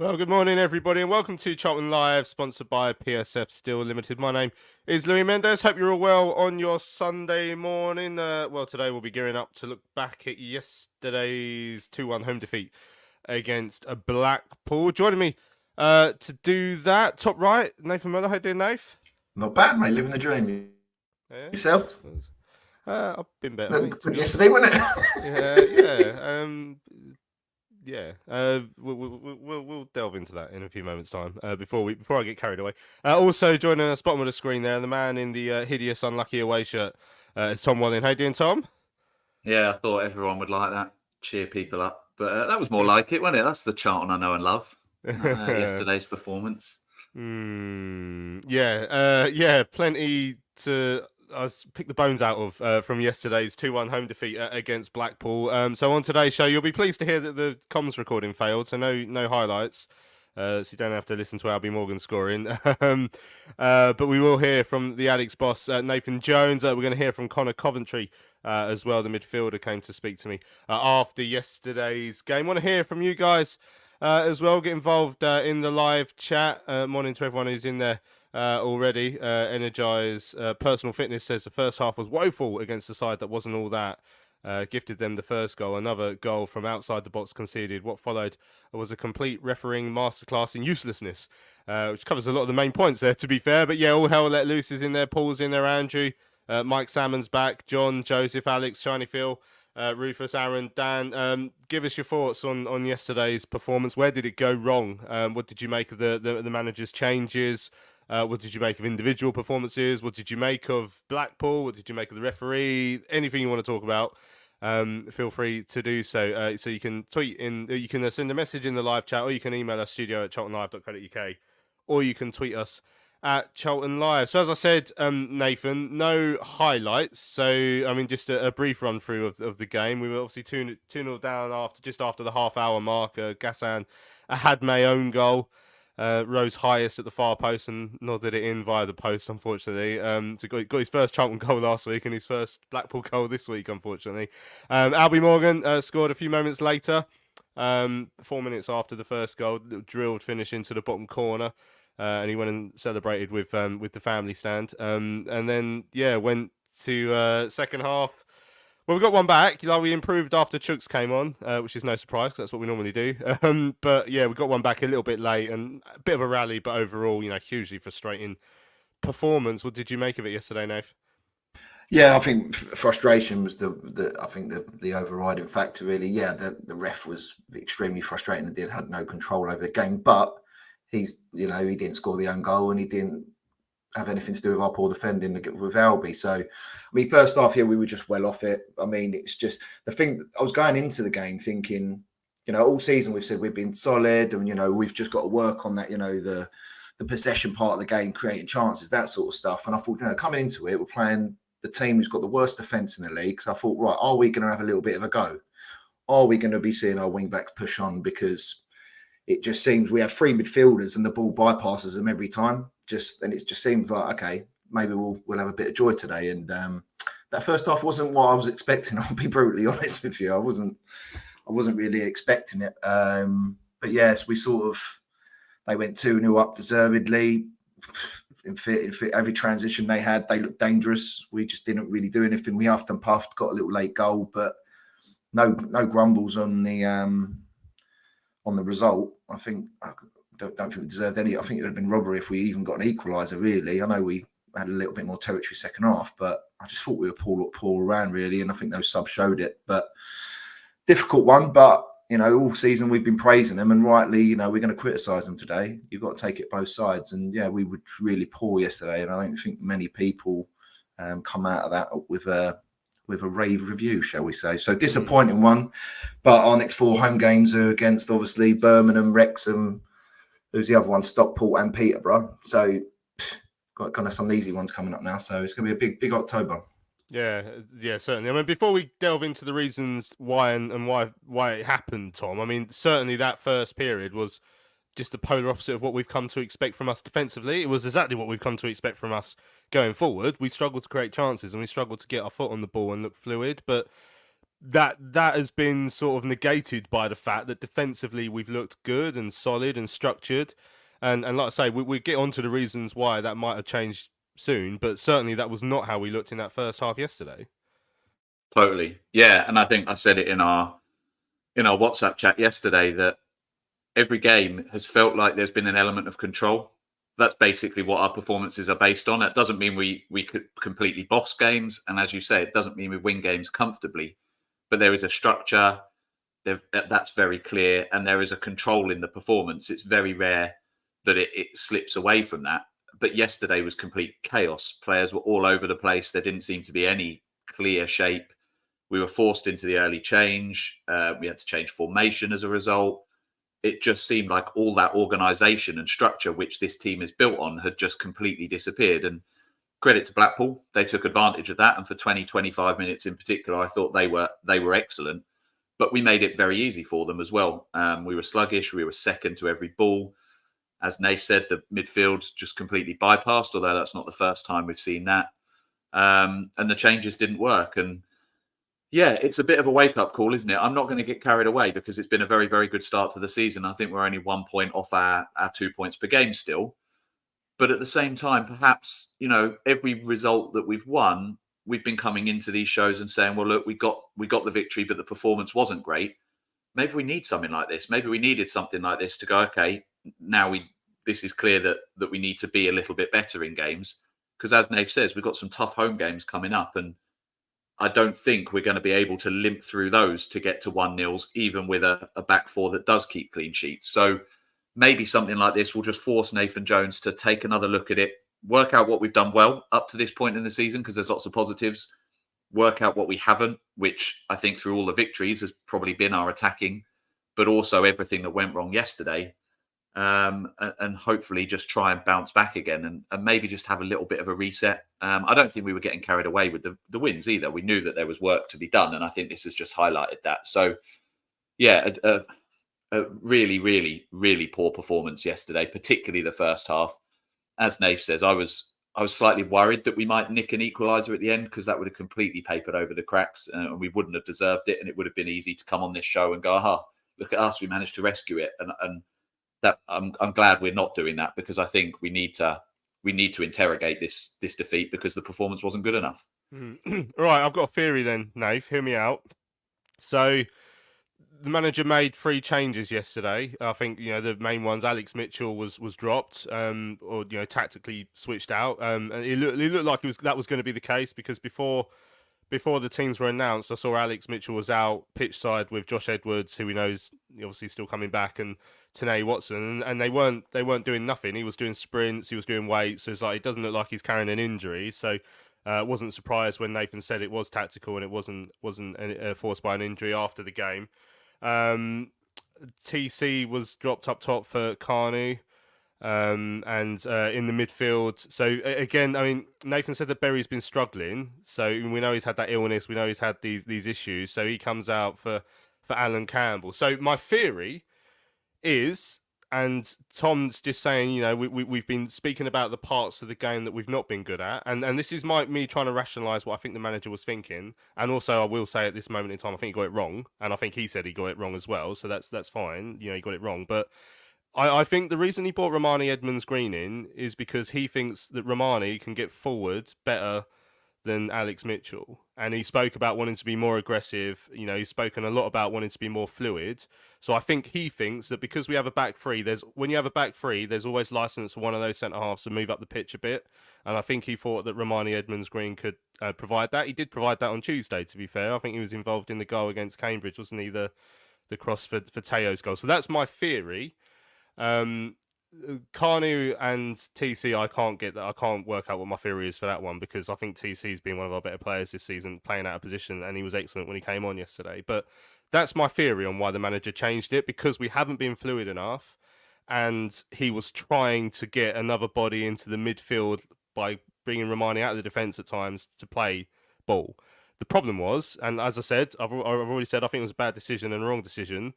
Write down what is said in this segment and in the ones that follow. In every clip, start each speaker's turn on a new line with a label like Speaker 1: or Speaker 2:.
Speaker 1: Well, good morning, everybody, and welcome to Charlton Live, sponsored by PSF Steel Limited. My name is Louis Mendes. Hope you're all well on your Sunday morning. Today we'll be gearing up to look back at yesterday's 2-1 home defeat against a Blackpool. Joining me to do that, top right, Nathan Miller. How you doing, Nath?
Speaker 2: Not bad, mate. Living the dream.
Speaker 1: Yeah,
Speaker 2: Yourself?
Speaker 1: I've been better, mate,
Speaker 2: Looked
Speaker 1: to
Speaker 2: good
Speaker 1: be honest.
Speaker 2: yesterday, wasn't it?
Speaker 1: We'll delve into that in a few moments' time. Before I get carried away. Also joining us, bottom of the screen there, the man in the hideous, unlucky away shirt is Tom Walling. How you doing, Tom?
Speaker 3: Yeah, I thought everyone would like that, cheer people up. But that was more like it, wasn't it? That's the Charlton I know and love. Yesterday's performance.
Speaker 1: Yeah, plenty to pick the bones out of from yesterday's 2-1 home defeat against Blackpool. So on today's show, you'll be pleased to hear that the comms recording failed, so no highlights. So you don't have to listen to Alby Morgan scoring. But we will hear from the Addicts boss, Nathan Jones. We're going to hear from Conor Coventry as well. The midfielder came to speak to me after yesterday's game. Want to hear from you guys as well. Get involved in the live chat. Morning to everyone who's in there already. Energize Personal Fitness says the first half was woeful against the side that wasn't all that. Gifted them the first goal. Another goal from outside the box conceded. What followed was a complete refereeing masterclass in uselessness, which covers a lot of the main points there, to be fair. But yeah, all hell let loose is in there. Paul's in there. Andrew, Mike Salmon's back. John, Joseph, Alex, Shiny Phil, Rufus, Aaron, Dan. Give us your thoughts on yesterday's performance. Where did it go wrong? What did you make of the manager's changes? What did you make of individual performances? What did you make of Blackpool? What did you make of the referee? Anything you want to talk about, feel free to do so. So you can tweet in, you can send a message in the live chat, or you can email us studio@charltonlive.co.uk, or you can tweet us at Charlton Live. So as I said, Nathan, no highlights. So I mean, just a brief run through of the game. We were obviously 2-0 down after the half hour mark. Gassan had my own goal. Rose highest at the far post and nodded it in via the post, unfortunately. So got his first Charlton goal last week and his first Blackpool goal this week, unfortunately. Alby Morgan scored a few moments later, 4 minutes after the first goal, drilled finish into the bottom corner. And he went and celebrated with the family stand. And then went to second half. Well, we got one back. Like, we improved after Chuks came on, which is no surprise because that's what we normally do. But yeah, we got one back a little bit late and a bit of a rally, but overall, hugely frustrating performance. What did you make of it yesterday, Nath?
Speaker 2: Yeah, I think frustration was the overriding factor. Really, yeah, the ref was extremely frustrating and had no control over the game. But he didn't score the own goal and he didn't have anything to do with our poor defending with Alby. So, I mean, first half here we were just well off it. I mean, it's just the thing. I was going into the game thinking, all season we've said we've been solid, and we've just got to work on that. The possession part of the game, creating chances, that sort of stuff. And I thought, coming into it, we're playing the team who's got the worst defence in the league. So I thought, right, are we going to have a little bit of a go? Are we going to be seeing our wing backs push on? Because it just seems we have three midfielders and the ball bypasses them every time. And it just seems like, okay, maybe we'll have a bit of joy today. And that first half wasn't what I was expecting. I'll be brutally honest with you. I wasn't really expecting it. But yes, they went 2-0 up deservedly. In every transition they had, they looked dangerous. We just didn't really do anything. We huffed and puffed, got a little late goal, but no grumbles on the result. I don't think we deserved any. I think it would have been robbery if we even got an equaliser, really. I know we had a little bit more territory second half, but I just thought we were poor around, really, and I think those subs showed it. But difficult one, but all season we've been praising them, and rightly, we're going to criticise them today. You've got to take it both sides, and yeah, we were really poor yesterday, and I don't think many people come out of that with a rave review, shall we say. So disappointing one, but our next four home games are against, obviously, Birmingham, Wrexham, who's the other one, Stockport and Peterborough. So got kind of some easy ones coming up now, so it's going to be a big October.
Speaker 1: Yeah, certainly. I mean, before we delve into the reasons why and why it happened, Tom, I mean, certainly that first period was just the polar opposite of what we've come to expect from us defensively. It was exactly what we've come to expect from us going forward. We struggled to create chances and we struggled to get our foot on the ball and look fluid. But that has been sort of negated by the fact that defensively we've looked good and solid and structured, and like I say, we get on to the reasons why that might have changed soon, but certainly that was not how we looked in that first half yesterday.
Speaker 3: Totally. Yeah. And I think I said it in our WhatsApp chat yesterday that every game has felt like there's been an element of control. That's basically what our performances are based on. It doesn't mean we could completely boss games. And as you say, it doesn't mean we win games comfortably, but there is a structure that's very clear, and there is a control in the performance. It's very rare that it slips away from that. But yesterday was complete chaos. Players were all over the place. There didn't seem to be any clear shape. We were forced into the early change. We had to change formation as a result. It just seemed like all that organisation and structure, which this team is built on, had just completely disappeared. And credit to Blackpool, they took advantage of that. And for 20, 25 minutes in particular, I thought they were excellent. But we made it very easy for them as well. We were sluggish. We were second to every ball. As Nath said, the midfield's just completely bypassed, although that's not the first time we've seen that. And the changes didn't work. And yeah, it's a bit of a wake-up call, isn't it? I'm not going to get carried away because it's been a very, very good start to the season. I think we're only 1 point off our 2 points per game still. But at the same time, perhaps, every result that we've won, we've been coming into these shows and saying, well, look, we got the victory, but the performance wasn't great. Maybe we need something like this. Maybe we needed something like this to go, okay, now this is clear that we need to be a little bit better in games. Because as Nath says, we've got some tough home games coming up, and I don't think we're going to be able to limp through those to get to 1-0s, even with a back four that does keep clean sheets. So maybe something like this will just force Nathan Jones to take another look at it, work out what we've done well up to this point in the season, because there's lots of positives, work out what we haven't, which I think through all the victories has probably been our attacking, but also everything that went wrong yesterday. And hopefully just try and bounce back again and maybe just have a little bit of a reset. I don't think we were getting carried away with the wins either. We knew that there was work to be done, and I think this has just highlighted that. So, yeah, a really, really, really poor performance yesterday, particularly the first half. As Nath says, I was slightly worried that we might nick an equaliser at the end, because that would have completely papered over the cracks, and we wouldn't have deserved it, and it would have been easy to come on this show and go, aha, look at us, we managed to rescue it. And that I'm glad we're not doing that, because I think we need to interrogate this defeat, because the performance wasn't good enough.
Speaker 1: Right, I've got a theory then, Nath. Hear me out. So the manager made 3 changes yesterday. I think the main ones. Alex Mitchell was dropped, or tactically switched out. And it looked like that was going to be the case, because before the teams were announced, I saw Alex Mitchell was out pitch side with Josh Edwards, who we know is obviously still coming back, and Tanae Watson, and they weren't doing nothing. He was doing sprints, he was doing weights, so it's like it doesn't look like he's carrying an injury. So wasn't surprised when Nathan said it was tactical and it wasn't forced by an injury after the game. TC was dropped up top for Carnu. And in the midfield. So again, I mean, Nathan said that Berry's been struggling. So we know he's had that illness. We know he's had these issues. So he comes out for Alan Campbell. So my theory is, and Tom's just saying, we've been speaking about the parts of the game that we've not been good at, and this is me trying to rationalise what I think the manager was thinking. And also, I will say at this moment in time, I think he got it wrong, and I think he said he got it wrong as well. So that's fine. He got it wrong, but I think the reason he brought Romani Edmonds-Green in is because he thinks that Romani can get forward better than Alex Mitchell. And he spoke about wanting to be more aggressive. He's spoken a lot about wanting to be more fluid. So I think he thinks that because we have a back three, when you have a back three, there's always license for one of those centre-halves to move up the pitch a bit. And I think he thought that Romani Edmonds-Green could provide that. He did provide that on Tuesday, to be fair. I think he was involved in the goal against Cambridge, wasn't he? The cross for Teo's goal. So that's my theory. Carnu and TC, I can't get that. I can't work out what my theory is for that one, because I think TC's been one of our better players this season, playing out of position, and he was excellent when he came on yesterday. But that's my theory on why the manager changed it, because we haven't been fluid enough, and he was trying to get another body into the midfield by bringing Romani out of the defence at times to play ball. The problem was, and as I said, I've already said, I think it was a bad decision and a wrong decision.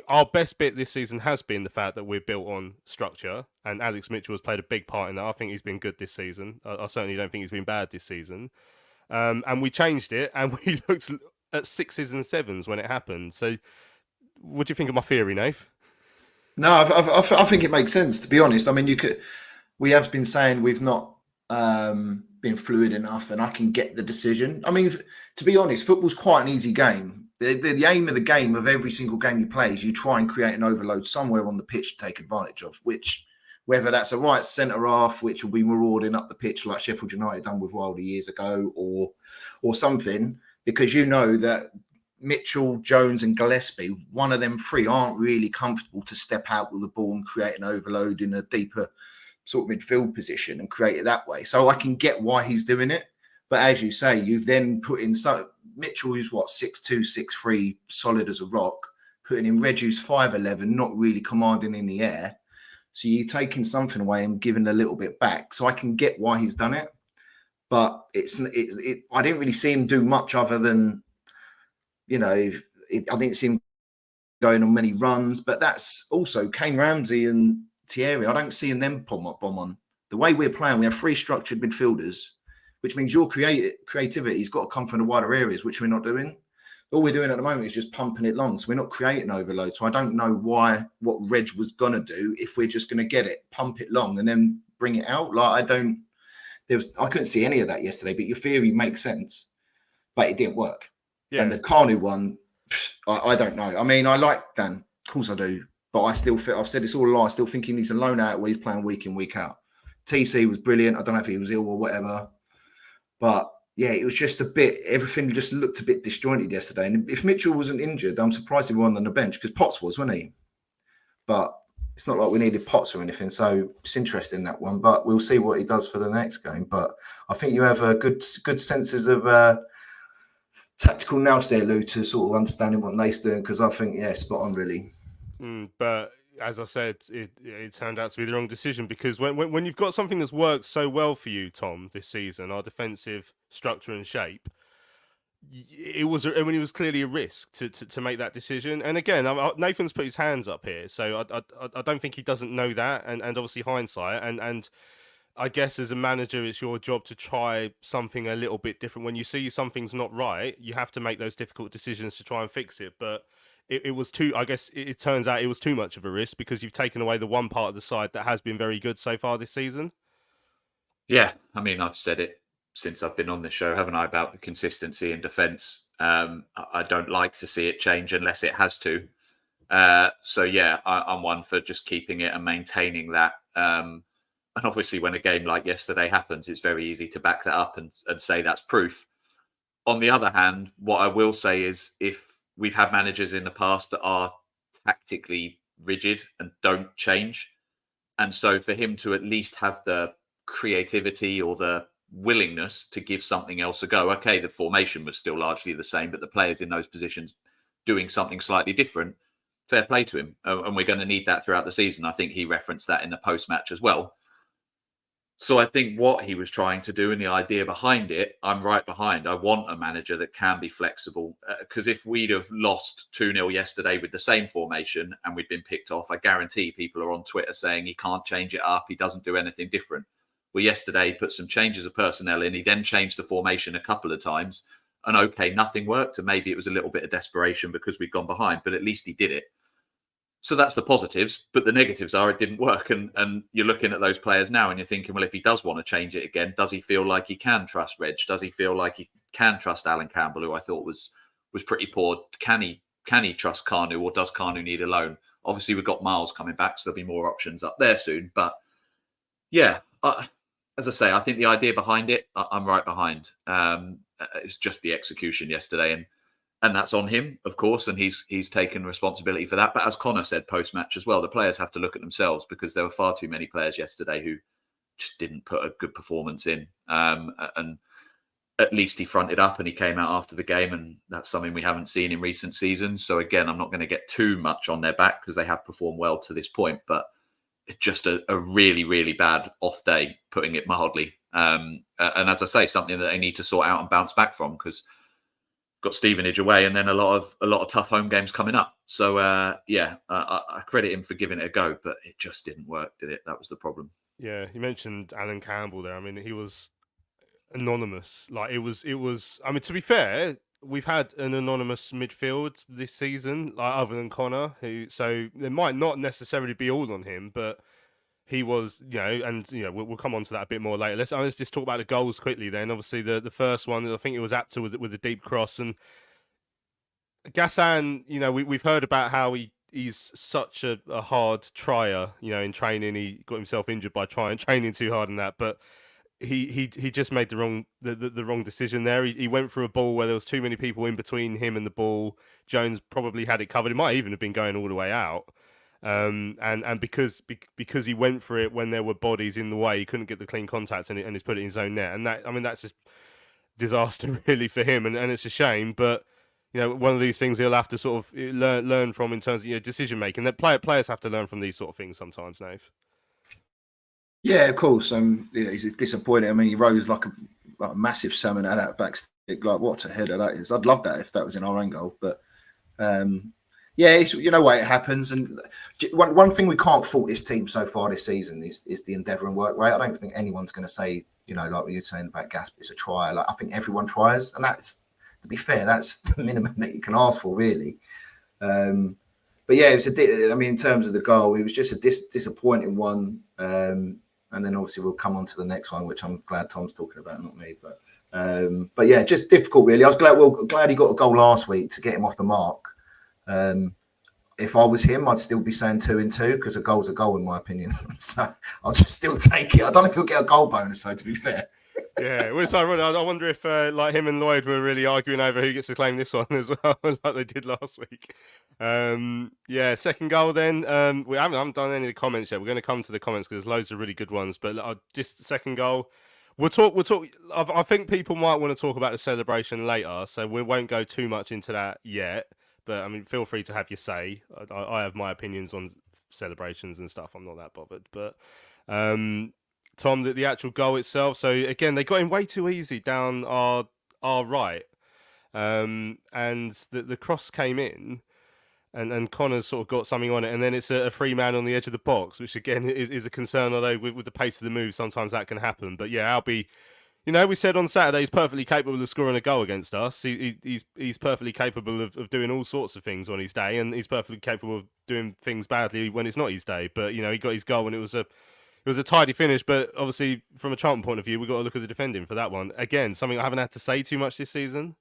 Speaker 1: Our best bit this season has been the fact that we're built on structure, and Alex Mitchell has played a big part in that. I think he's been good this season. I certainly don't think he's been bad this season. And we changed it, and we looked at 6s and 7s when it happened. So, what do you think of my theory, Nath?
Speaker 2: No, I think it makes sense, to be honest. I mean, we have been saying we've not been fluid enough, and I can get the decision. I mean, to be honest, football's quite an easy game. The aim of the game, of every single game you play, is you try and create an overload somewhere on the pitch to take advantage of, which, whether that's a right centre half, which will be marauding up the pitch like Sheffield United done with Wilder years ago, or something, because you know that Mitchell, Jones and Gillespie, one of them three aren't really comfortable to step out with the ball and create an overload in a deeper sort of midfield position and create it that way. So I can get why he's doing it. But as you say, you've then put in Mitchell, who's 6'2", 6'3", solid as a rock, putting in Reg, who's 5'11", not really commanding in the air. So you're taking something away and giving a little bit back. So I can get why he's done it. But I didn't really see him do much other than, I didn't see him going on many runs. But that's also Kane Ramsey and Thierry. I don't see them bomb on. The way we're playing, we have three structured midfielders, which means your creativity's got to come from the wider areas, which we're not doing. All we're doing at the moment is just pumping it long. So we're not creating overload. So I don't know what Reg was going to do if we're just going to get it, pump it long and then bring it out. Like, I couldn't see any of that yesterday, but your theory makes sense, but it didn't work. Yeah. And the Carnu one, I don't know. I mean, I like Dan. Of course I do. But I still feel, I've said this all along, I still think he needs a loan out where he's playing week in, week out. TC was brilliant. I don't know if he was ill or whatever. But yeah, it was just everything just looked a bit disjointed yesterday. And if Mitchell wasn't injured, I'm surprised he wasn't on the bench, because Potts was, wasn't he? But it's not like we needed Potts or anything. So it's interesting, that one. But we'll see what he does for the next game. But I think you have a good senses of tactical nous there, Lou, to sort of understanding what Nate's doing, because I think, yeah, spot on, really.
Speaker 1: But as I said, it turned out to be the wrong decision, because when you've got something that's worked so well for you, Tom, this season, our defensive structure and shape, it was clearly a risk to make that decision. And again, Nathan's put his hands up here, so I don't think he doesn't know that, and obviously hindsight, and I guess as a manager, it's your job to try something a little bit different. When you see something's not right, you have to make those difficult decisions to try and fix it. But it was too, I guess it turns out it was too much of a risk, because you've taken away the one part of the side that has been very good so far this season.
Speaker 3: Yeah, I mean, I've said it since I've been on this show, haven't I, about the consistency in defence. I don't like to see it change unless it has to. So yeah, I'm one for just keeping it and maintaining that. And obviously when a game like yesterday happens, it's very easy to back that up and say that's proof. On the other hand, what I will say is, if we've had managers in the past that are tactically rigid and don't change. And so for him to at least have the creativity or the willingness to give something else a go. Okay, the formation was still largely the same, but the players in those positions doing something slightly different. Fair play to him. And we're going to need that throughout the season. I think he referenced that in the post-match as well. So I think what he was trying to do and the idea behind it, I'm right behind. I want a manager that can be flexible, because if we'd have lost 2-0 yesterday with the same formation and we'd been picked off, I guarantee people are on Twitter saying he can't change it up, he doesn't do anything different. Well, yesterday he put some changes of personnel in, he then changed the formation a couple of times, and okay, nothing worked, and maybe it was a little bit of desperation because we'd gone behind, but at least he did it. So that's the positives, but the negatives are it didn't work. And you're looking at those players now and you're thinking, well, if he does want to change it again, does he feel like he can trust Reg? Does he feel like he can trust Alan Campbell, who I thought was pretty poor? Can he trust Carnu, or does Carnu need a loan? Obviously, we've got Miles coming back, so there'll be more options up there soon. But yeah, as I say, I think the idea behind it, I'm right behind. It's just the execution yesterday. And that's on him, of course, and he's taken responsibility for that. But as Conor said post-match as well, the players have to look at themselves, because there were far too many players yesterday who just didn't put a good performance in. And at least he fronted up and he came out after the game, and that's something we haven't seen in recent seasons. So again, I'm not going to get too much on their back, because they have performed well to this point. But it's just a really, really bad off day, putting it mildly. And as I say, something that they need to sort out and bounce back from, because got Stevenage away and then a lot of tough home games coming up. So I credit him for giving it a go, but it just didn't work, did it? That was the problem.
Speaker 1: Yeah, you mentioned Alan Campbell there. I mean, he was anonymous. Like it was. I mean, to be fair, we've had an anonymous midfield this season, like other than Connor, so it might not necessarily be all on him, but he was, and we'll come on to that a bit more later. Let's just talk about the goals quickly. Then, obviously, the first one, I think it was Apta with a deep cross, and Gassan. We've heard about how he's such a hard trier. In training, he got himself injured by training too hard in that, but he just made the wrong decision there. He went for a ball where there was too many people in between him and the ball. Jones probably had it covered. It might even have been going all the way out. And because he went for it when there were bodies in the way, he couldn't get the clean contact, and he's put it in his own net. And that's just disaster really for him, and it's a shame. But one of these things he'll have to sort of learn from in terms of decision making. That players have to learn from these sort of things sometimes, Nave.
Speaker 2: Yeah, of course. He's disappointed. I mean, he rose like a massive salmon at that back stick. Like, what a header that is! I'd love that if that was in our own goal. But yeah, why it happens. And one thing we can't fault this team so far this season is the endeavour and work rate. I don't think anyone's going to say, like what you're saying about Gasp, it's a try. Like, I think everyone tries, and that's, to be fair, that's the minimum that you can ask for, really. But yeah, in terms of the goal, it was just a disappointing one. And then obviously we'll come on to the next one, which I'm glad Tom's talking about, not me. But yeah, just difficult, really. I was glad he got a goal last week to get him off the mark. If I was him, I'd still be saying 2-2 because a goal's a goal, in my opinion. So I'll just still take it. I don't know if he'll get a goal bonus, though, to be fair.
Speaker 1: Yeah, it was ironic. I wonder if like him and Lloyd were really arguing over who gets to claim this one as well, like they did last week. Yeah, second goal then. We haven't done any of the comments yet. We're going to come to the comments because there's loads of really good ones. But just second goal. We'll talk. I think people might want to talk about the celebration later, so we won't go too much into that yet. But I mean, feel free to have your say. I have my opinions on celebrations and stuff. I'm not that bothered. But Tom, the actual goal itself. So again, they got him way too easy down our right, and the cross came in, and Connor's sort of got something on it, and then it's a free man on the edge of the box, which again is a concern. Although with the pace of the move, sometimes that can happen. But yeah, Alby, we said on Saturday he's perfectly capable of scoring a goal against us. He's perfectly capable of doing all sorts of things on his day, and he's perfectly capable of doing things badly when it's not his day. But he got his goal, and it was a tidy finish. But obviously, from a Charlton point of view, we've got to look at the defending for that one. Again, something I haven't had to say too much this season.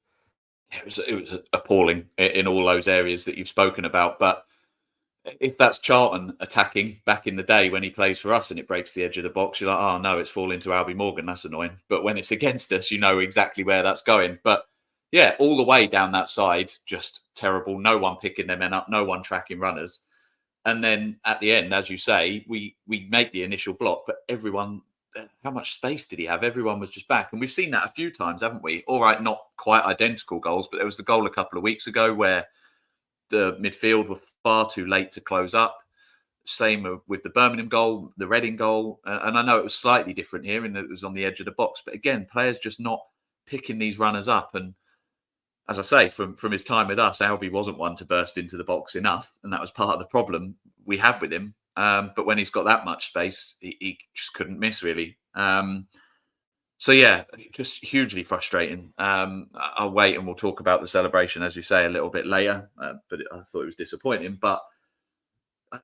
Speaker 3: It was appalling in all those areas that you've spoken about. But if that's Charlton attacking back in the day when he plays for us and it breaks the edge of the box, you're like, oh no, it's falling to Alby Morgan. That's annoying. But when it's against us, you know exactly where that's going. But yeah, all the way down that side, just terrible. No one picking their men up, no one tracking runners. And then at the end, as you say, we make the initial block, but everyone, how much space did he have? Everyone was just back. And we've seen that a few times, haven't we? All right, not quite identical goals, but there was the goal a couple of weeks ago where the midfield were far too late to close up. Same with the Birmingham goal, the Reading goal. And I know it was slightly different here in that it was on the edge of the box. But again, players just not picking these runners up. And as I say, from his time with us, Alby wasn't one to burst into the box enough. And that was part of the problem we had with him. But when he's got that much space, he just couldn't miss, really. So, yeah, just hugely frustrating. I'll wait and we'll talk about the celebration, as you say, a little bit later. But I thought it was disappointing. But,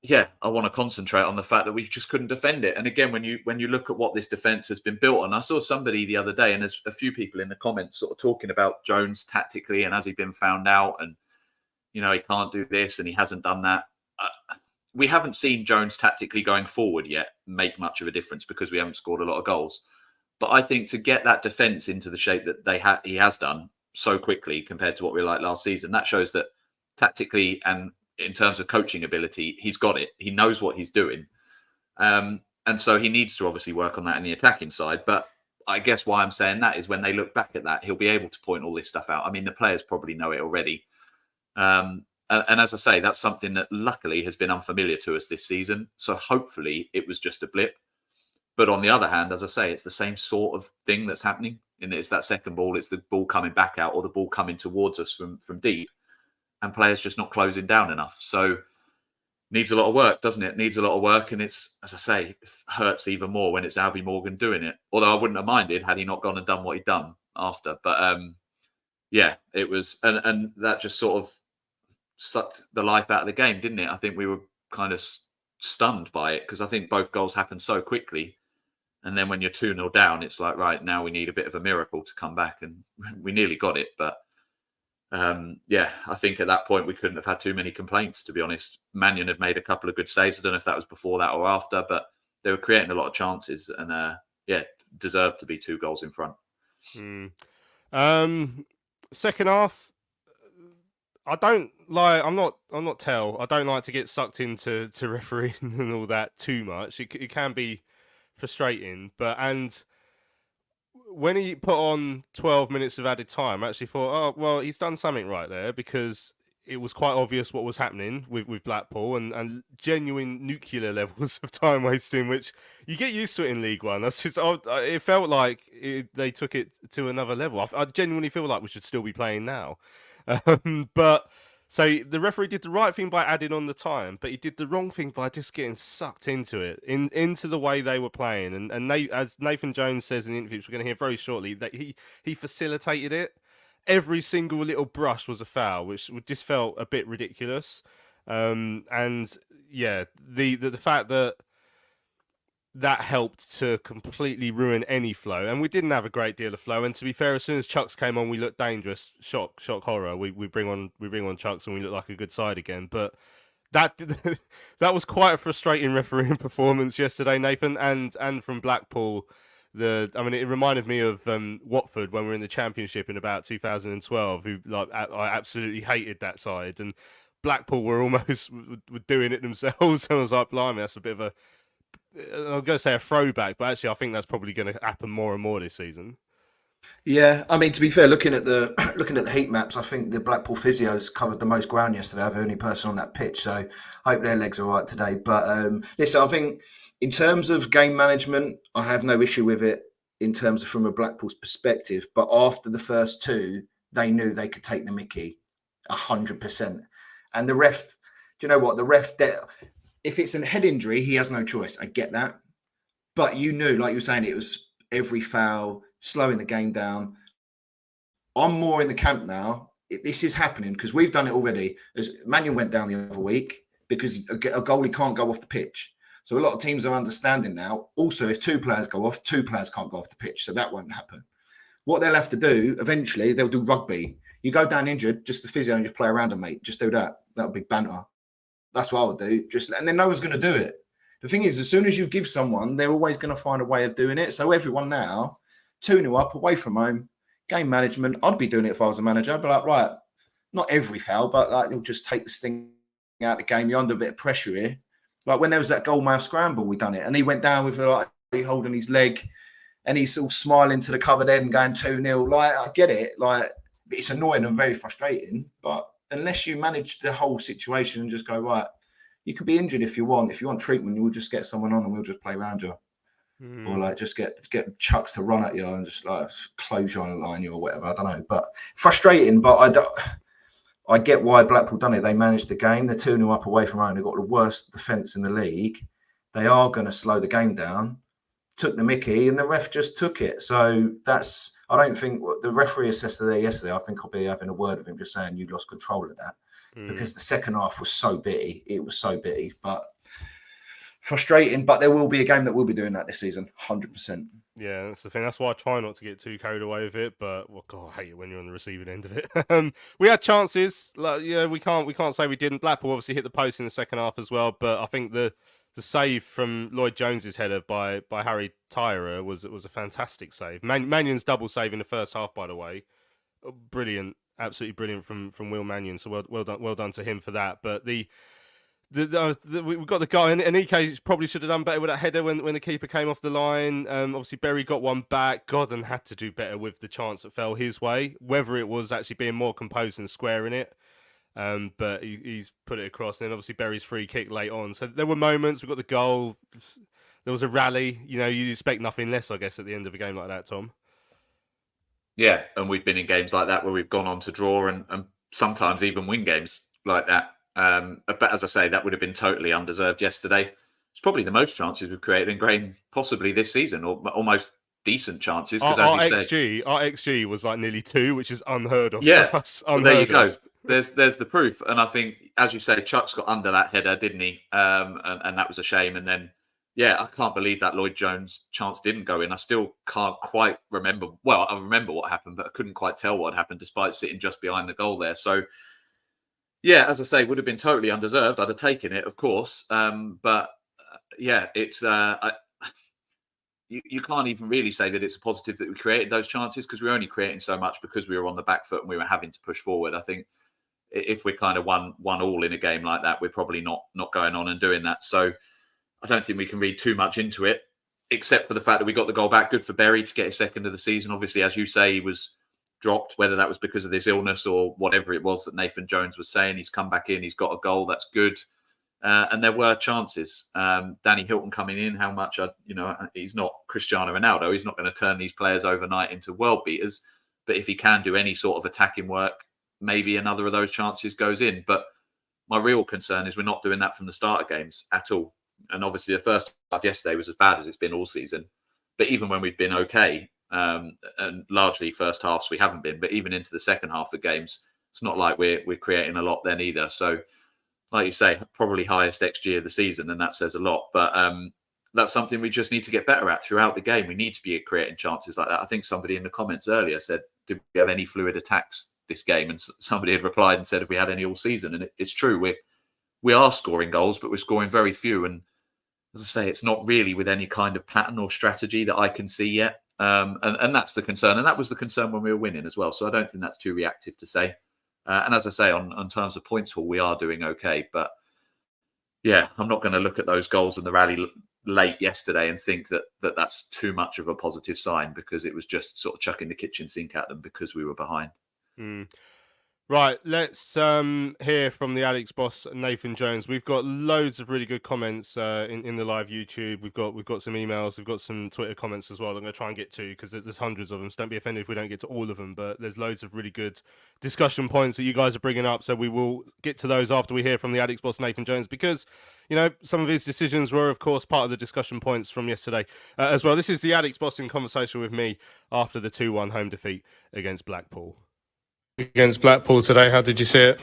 Speaker 3: yeah, I want to concentrate on the fact that we just couldn't defend it. And again, when you look at what this defence has been built on, I saw somebody the other day, and there's a few people in the comments sort of talking about Jones tactically and has he been found out and, he can't do this and he hasn't done that. We haven't seen Jones tactically going forward yet make much of a difference because we haven't scored a lot of goals. But I think to get that defence into the shape that he has done so quickly compared to what we were like last season, that shows that tactically and in terms of coaching ability, he's got it. He knows what he's doing. And so he needs to obviously work on that in the attacking side. But I guess why I'm saying that is when they look back at that, he'll be able to point all this stuff out. I mean, the players probably know it already. And as I say, that's something that luckily has been unfamiliar to us this season. So hopefully it was just a blip. But on the other hand, as I say, it's the same sort of thing that's happening. And it's that second ball, it's the ball coming back out or the ball coming towards us from deep. And players just not closing down enough. So needs a lot of work, doesn't it? Needs a lot of work. And it's, as I say, it hurts even more when it's Alby Morgan doing it. Although I wouldn't have minded had he not gone and done what he'd done after. But yeah, it was, and that just sort of sucked the life out of the game, didn't it? I think we were kind of stunned by it because I think both goals happened so quickly. And then when you're 2-0 down, it's like, right, now we need a bit of a miracle to come back. And we nearly got it. But yeah, I think at that point we couldn't have had too many complaints, to be honest. Mannion had made a couple of good saves. I don't know if that was before that or after, but they were creating a lot of chances and yeah, deserved to be 2 goals in front.
Speaker 1: Second half, I don't like. I'm not tell. I don't like to get sucked into refereeing and all that too much. It can be frustrating, and when he put on 12 minutes of added time, I actually thought, oh well, he's done something right there because it was quite obvious what was happening with Blackpool and genuine nuclear levels of time wasting, which you get used to it in League One. That's just, it felt like they took it to another level. I genuinely feel like we should still be playing now. But so the referee did the right thing by adding on the time, but he did the wrong thing by just getting sucked into it, into the way they were playing. And as Nathan Jones says in the interview, which we're going to hear very shortly, that he facilitated it. Every single little brush was a foul, which just felt a bit ridiculous. And yeah, the fact that helped to completely ruin any flow, and we didn't have a great deal of flow. And to be fair, as soon as Chucks came on, we looked dangerous. Shock, horror. We bring on Chucks, and we look like a good side again. But that that was quite a frustrating refereeing performance yesterday, Nathan, and from Blackpool. It reminded me of Watford when we were in the Championship in about 2012. Who I absolutely hated that side, and Blackpool were almost were doing it themselves. And I was like, blimey, that's a bit of a, I'm going to say a throwback, but actually I think that's probably going to happen more and more this season.
Speaker 2: Yeah, I mean, to be fair, looking at the heat maps, I think the Blackpool physios covered the most ground yesterday of any person on that pitch. So I hope their legs are all right today. But listen, I think in terms of game management, I have no issue with it in terms of from a Blackpool's perspective. But after the first 2, they knew they could take the mickey 100%. And the ref, do you know what? The ref, if it's a head injury, he has no choice. I get that. But you knew, like you were saying, it was every foul, slowing the game down. I'm more in the camp now. This is happening because we've done it already. As Mannion went down the other week because a goalie can't go off the pitch. So a lot of teams are understanding now. Also, if 2 players go off, 2 players can't go off the pitch. So that won't happen. What they'll have to do eventually, they'll do rugby. You go down injured, just the physio and just play around them, mate. Just do that. That'll be banter. That's what I would do. And then no one's going to do it. The thing is, as soon as you give someone, they're always going to find a way of doing it. So everyone now, 2-0 up, away from home, game management. I'd be doing it if I was a manager. I'd be like, right, not every foul, but like you'll just take the sting out of the game. You're under a bit of pressure here. Like when there was that goalmouth scramble, we done it. And he went down with like holding his leg and he's all smiling to the covered end going 2-0. Like, I get it. Like, it's annoying and very frustrating. But unless you manage the whole situation and just go, right, you could be injured if you want. If you want treatment, you will just get someone on and we'll just play around you. Or like just get Chucks to run at you and just like close you on the line you or whatever. I don't know. But frustrating, but I get why Blackpool done it. They managed the game. They're 2-0 up away from home. They've got the worst defence in the league. They are going to slow the game down. Took the mickey and the ref just took it. So that's, I don't think the referee assessed there yesterday. I think I'll be having a word with him just saying you lost control of that because the second half was so bitty. It was so bitty, but frustrating. But there will be a game that will be doing that this season, 100%.
Speaker 1: Yeah, that's the thing. That's why I try not to get too carried away with it. But well, God, I hate it when you're on the receiving end of it. We had chances. Like, yeah, we can't say we didn't. Blackpool obviously hit the post in the second half as well. But I think the save from Lloyd Jones's header by Harry Tyrer was a fantastic save. Mannion's double save in the first half, by the way, brilliant, absolutely brilliant from Will Mannion. So well done to him for that. But we've got the guy, and EK probably should have done better with that header when the keeper came off the line. Obviously, Berry got one back. Godden had to do better with the chance that fell his way, whether it was actually being more composed and squaring it. But he's put it across. And then obviously Berry's free kick late on. So there were moments. We got the goal. There was a rally. You know, you expect nothing less, I guess, at the end of a game like that, Tom.
Speaker 3: Yeah, and we've been in games like that where we've gone on to draw and sometimes even win games like that. But as I say, that would have been totally undeserved yesterday. It's probably the most chances we've created in game possibly this season, or almost decent chances.
Speaker 1: Our,
Speaker 3: Because as
Speaker 1: our
Speaker 3: you say,
Speaker 1: XG, our XG was like nearly 2, which is unheard of
Speaker 3: yeah,
Speaker 1: for us.
Speaker 3: well, there you
Speaker 1: Unheard
Speaker 3: go.
Speaker 1: of.
Speaker 3: There's the proof. And I think, as you say, Chuck's got under that header, didn't he? And that was a shame. And then, yeah, I can't believe that Lloyd Jones chance didn't go in. I still can't quite remember. Well, I remember what happened, but I couldn't quite tell what happened despite sitting just behind the goal there. So, yeah, as I say, would have been totally undeserved. I'd have taken it, of course. But yeah, it's you can't even really say that it's a positive that we created those chances, because we were only creating so much because we were on the back foot and we were having to push forward. I think if we're kind of one all in a game like that, we're probably not going on and doing that. So I don't think we can read too much into it, except for the fact that we got the goal back. Good for Berry to get his second of the season. Obviously, as you say, he was dropped, whether that was because of this illness or whatever it was that Nathan Jones was saying. He's come back in, he's got a goal, that's good. And there were chances. Danny Hilton coming in, how much, he's not Cristiano Ronaldo. He's not going to turn these players overnight into world beaters. But if he can do any sort of attacking work, maybe another of those chances goes in. But my real concern is we're not doing that from the start of games at all. And obviously the first half yesterday was as bad as it's been all season. But even when we've been okay, and largely first halves we haven't been, but even into the second half of games, it's not like we're creating a lot then either. So like you say, probably highest XG of the season, and that says a lot. But that's something we just need to get better at throughout the game. We need to be creating chances like that. I think somebody in the comments earlier said, did we have any fluid attacks this game? And somebody had replied and said, if we had any all season. And it's true, we are scoring goals, but we're scoring very few. And as I say, it's not really with any kind of pattern or strategy that I can see yet. And that's the concern. And that was the concern when we were winning as well. So I don't think that's too reactive to say. And as I say, on terms of points haul, we are doing okay. But yeah, I'm not going to look at those goals in the rally late yesterday and think that that's too much of a positive sign, because it was just sort of chucking the kitchen sink at them because we were behind.
Speaker 1: Right, let's hear from the Alex boss, Nathan Jones. We've got loads of really good comments in the live YouTube. We've got some emails, we've got some Twitter comments as well. I'm going to try and get to, because there's hundreds of them. So don't be offended if we don't get to all of them. But there's loads of really good discussion points that you guys are bringing up. So we will get to those after we hear from the Alex boss, Nathan Jones, because some of his decisions were, of course, part of the discussion points from yesterday as well. This is the Alex boss in conversation with me after the 2-1 home defeat against Blackpool. Against Blackpool today, how did you see it?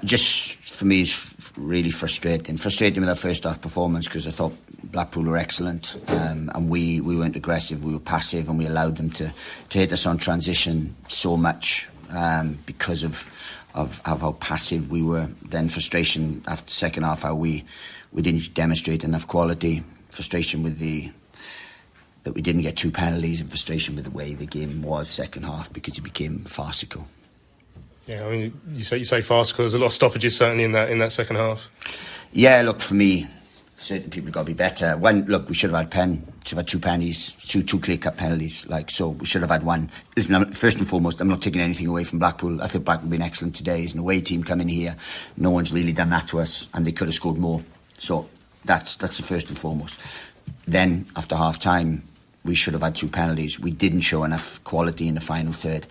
Speaker 4: Just for me, it's really frustrating. Frustrating with our first half performance, because I thought Blackpool were excellent, and we weren't aggressive. We were passive, and we allowed them to hit us on transition so much because of how passive we were. Then frustration after the second half, how we didn't demonstrate enough quality. Frustration with that we didn't get 2 penalties, and frustration with the way the game was second half, because it became farcical.
Speaker 1: Yeah, I mean, you say farcical. There's a lot of stoppages certainly in that second half.
Speaker 4: Yeah, look, for me, certain people got to be better. We should have had 2 penalties, two clear-cut penalties. So we should have had one. Listen, first and foremost, I'm not taking anything away from Blackpool. I think Blackpool have been excellent today. As an away team coming here, no one's really done that to us, and they could have scored more. So that's the first and foremost. Then after half time, we should have had 2 penalties. We didn't show enough quality in the final third.